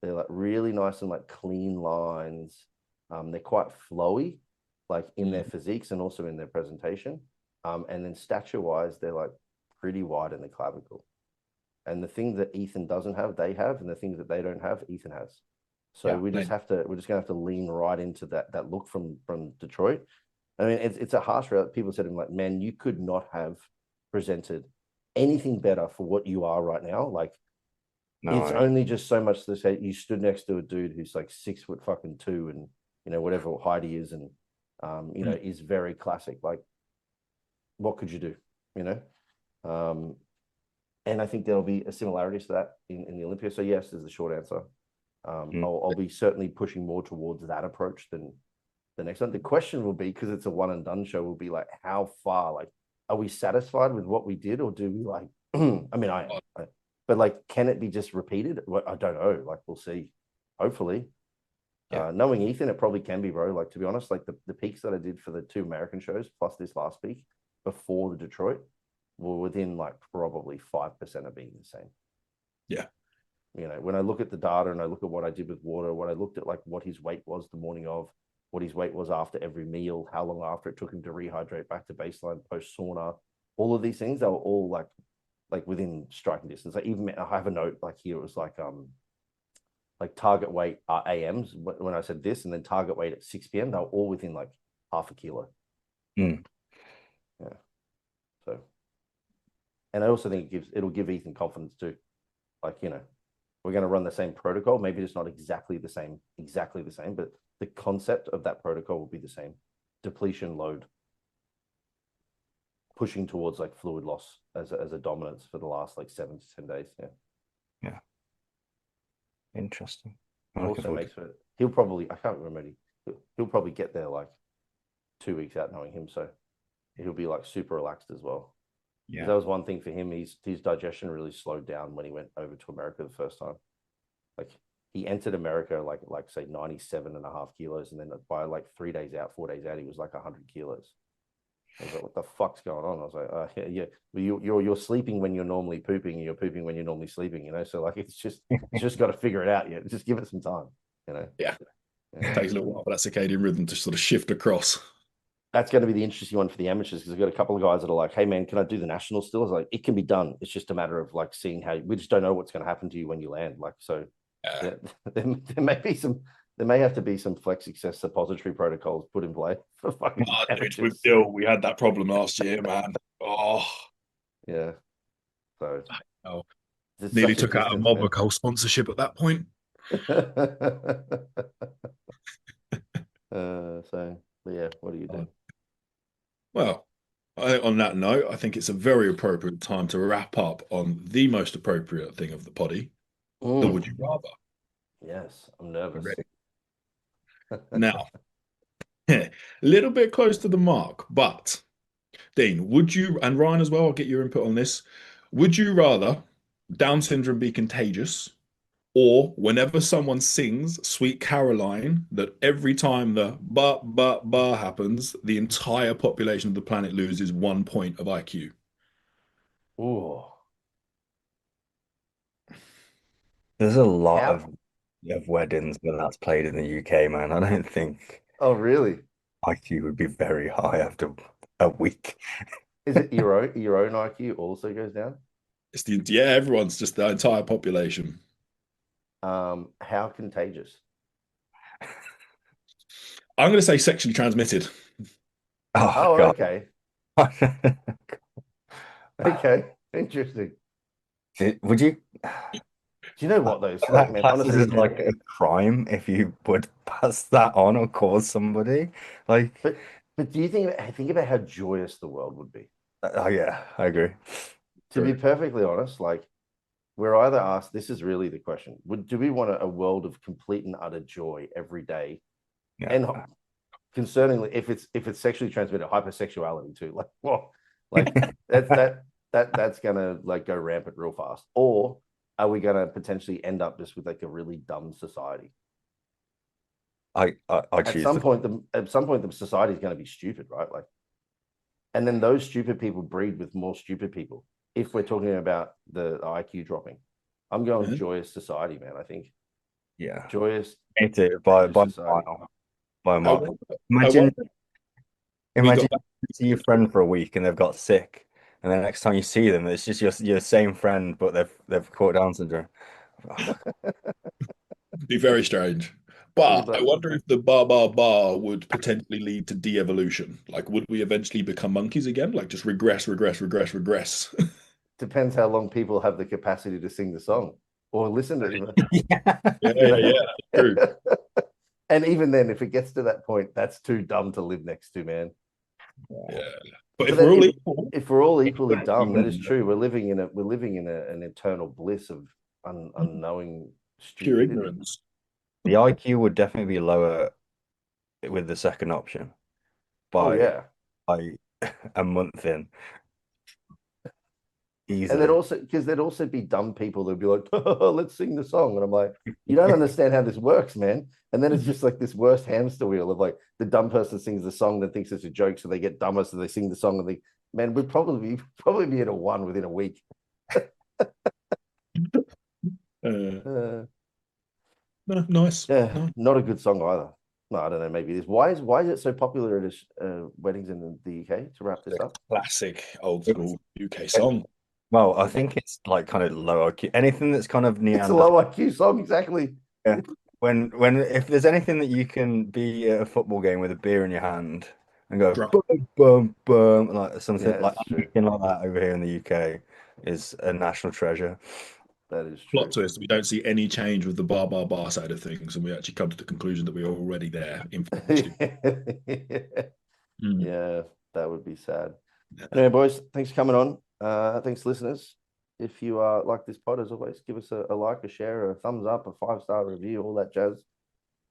[SPEAKER 1] They're like really nice and like clean lines. They're quite flowy, like in their physiques and also in their presentation. And then stature wise, they're like pretty wide in the clavicle. And the things that Ethan doesn't have, they have, and the things that they don't have, Ethan has. So we're just gonna have to lean right into that look from Detroit. I mean, it's a harsh reality. People said to him, like, man, you could not have presented anything better for what you are right now. Like, it's only just so much to say you stood next to a dude who's like 6 foot fucking 2 and whatever height he is and is very classic. Like, what could you do? And I think there'll be a similarity to that in the Olympia. So yes, is the short answer. I'll be certainly pushing more towards that approach than the next one. The question will be, because it's a one and done show, will be like, how far? Like, are we satisfied with what we did, or do we like? I mean, but like, can it be just repeated? I don't know. Like, we'll see. Hopefully, knowing Ethan, it probably can be, bro. Like, to be honest, like the peaks that I did for the 2 American shows plus this last peak before the Detroit were within like probably 5% of being the same.
[SPEAKER 3] Yeah.
[SPEAKER 1] When I look at the data and I look at what I did with water, what I looked at, like what his weight was the morning of, what his weight was after every meal, how long after it took him to rehydrate back to baseline post sauna, all of these things, they were all like within striking distance. Like even I have a note like here, it was like target weight AMs when I said this, and then target weight at 6 p.m. They were all within like half a kilo. Yeah. So, and I also think it'll give Ethan confidence too. Like, we're going to run the same protocol. Maybe it's not exactly the same, but the concept of that protocol will be the same. Depletion load, pushing towards like fluid loss as a dominance for the last like 7 to 10 days. Yeah.
[SPEAKER 4] Yeah. Interesting.
[SPEAKER 1] Also makes for he'll probably, I can't remember, he'll probably get there like 2 weeks out knowing him, so he'll be like super relaxed as well. Yeah, that was one thing for him. His digestion really slowed down when he went over to America the first time. Like he entered America like say 97.5 kilos, and then by like 4 days out, he was like 100 kilos. I was like, what the fuck's going on? I was like, yeah, you're sleeping when you're normally pooping, and you're pooping when you're normally sleeping, you know? So like, it's just got to figure it out. Yeah. Just give it some time, you know?
[SPEAKER 3] Yeah. It takes a little while for that circadian rhythm to sort of shift across.
[SPEAKER 1] That's going to be the interesting one for the amateurs, because I've got a couple of guys that are like, hey man, can I do the nationals still? It's like, it can be done. It's just a matter of like seeing how we just don't know what's going to happen to you when you land. Like, so yeah, there may have to be some flex success suppository protocols put in play for fucking
[SPEAKER 3] with Dill, we had that problem last year, man. Oh
[SPEAKER 1] yeah. So
[SPEAKER 3] nearly took out a Mobico sponsorship at that point.
[SPEAKER 1] So yeah, what do you do?
[SPEAKER 3] Well, on that note, I think it's a very appropriate time to wrap up on the most appropriate thing of the poddy. The would you rather?
[SPEAKER 1] Yes, I'm nervous.
[SPEAKER 3] Now, a little bit close to the mark, but Dean, would you, and Ryan as well, I'll get your input on this. Would you rather Down syndrome be contagious, or whenever someone sings Sweet Caroline, that every time the ba happens, the entire population of the planet loses 1 point of IQ?
[SPEAKER 1] Oh,
[SPEAKER 4] there's a lot of weddings when that's played in the UK, man. I don't think.
[SPEAKER 1] Oh, really?
[SPEAKER 4] IQ would be very high after a week.
[SPEAKER 1] Is it your own IQ also goes down?
[SPEAKER 3] It's everyone's, just the entire population.
[SPEAKER 1] How contagious?
[SPEAKER 3] I'm going to say sexually transmitted.
[SPEAKER 1] Oh, God. Okay. Okay, interesting.
[SPEAKER 4] Would you?
[SPEAKER 1] Do you know what though? So,
[SPEAKER 4] like, man, honestly, is like a crime if you would pass that on or cause somebody. Like,
[SPEAKER 1] but do you think about how joyous the world would be?
[SPEAKER 4] Oh yeah, I agree.
[SPEAKER 1] To be perfectly honest, like we're either asked, this is really the question: do we want a world of complete and utter joy every day? Yeah. And concerningly, if it's sexually transmitted, hypersexuality too, like well, like that's gonna like go rampant real fast, or are we gonna potentially end up just with like a really dumb society?
[SPEAKER 4] I choose
[SPEAKER 1] at some point the society is going to be stupid, right? Like, and then those stupid people breed with more stupid people. If we're talking about the IQ dropping, I'm going joyous society, man. I think.
[SPEAKER 4] Yeah,
[SPEAKER 1] joyous.
[SPEAKER 4] Me too. By mile. Imagine you see your friend for a week and they've got sick, and the next time you see them, it's just your same friend, but they've caught Down syndrome.
[SPEAKER 3] It'd be very strange. But I wonder if the bar would potentially lead to de-evolution. Like, would we eventually become monkeys again? Like, just regress.
[SPEAKER 1] Depends how long people have the capacity to sing the song or listen to it.
[SPEAKER 3] Yeah, true.
[SPEAKER 1] And even then, if it gets to that point, that's too dumb to live next to, man.
[SPEAKER 3] Yeah. But if we're all
[SPEAKER 1] equally dumb, that is true. We're living in an eternal bliss of unknowing
[SPEAKER 3] pure ignorance.
[SPEAKER 4] The IQ would definitely be lower with the second option by a month in. Easily.
[SPEAKER 1] And there'd also be dumb people that'd be like, oh, let's sing the song. And I'm like, you don't understand how this works, man. And then it's just like this worst hamster wheel of like the dumb person sings the song that thinks it's a joke, so they get dumber, so they sing the song and man, we'd probably be at a 1 within a week.
[SPEAKER 3] Nice.
[SPEAKER 1] Yeah, not a good song either. No, I don't know. Maybe it is. Why is it so popular at weddings in the UK? To wrap this up,
[SPEAKER 3] classic old school UK song.
[SPEAKER 4] Well, I think it's like kind of low IQ. Anything that's kind of
[SPEAKER 1] It's a low IQ song, exactly.
[SPEAKER 4] Yeah. When if there's anything that you can be at a football game with a beer in your hand and go boom, boom, boom, like something like anything like that over here in the UK is a national treasure.
[SPEAKER 1] That is true.
[SPEAKER 3] Plot twist: we don't see any change with the bar side of things, and we actually come to the conclusion that we are already there. Mm.
[SPEAKER 1] Yeah, that would be sad. Anyway, boys, thanks for coming on. Thanks, listeners. If you like this pod, as always, give us a like, a share, a thumbs up, a 5-star review, all that jazz.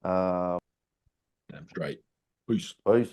[SPEAKER 3] That's great. Peace.
[SPEAKER 1] Peace.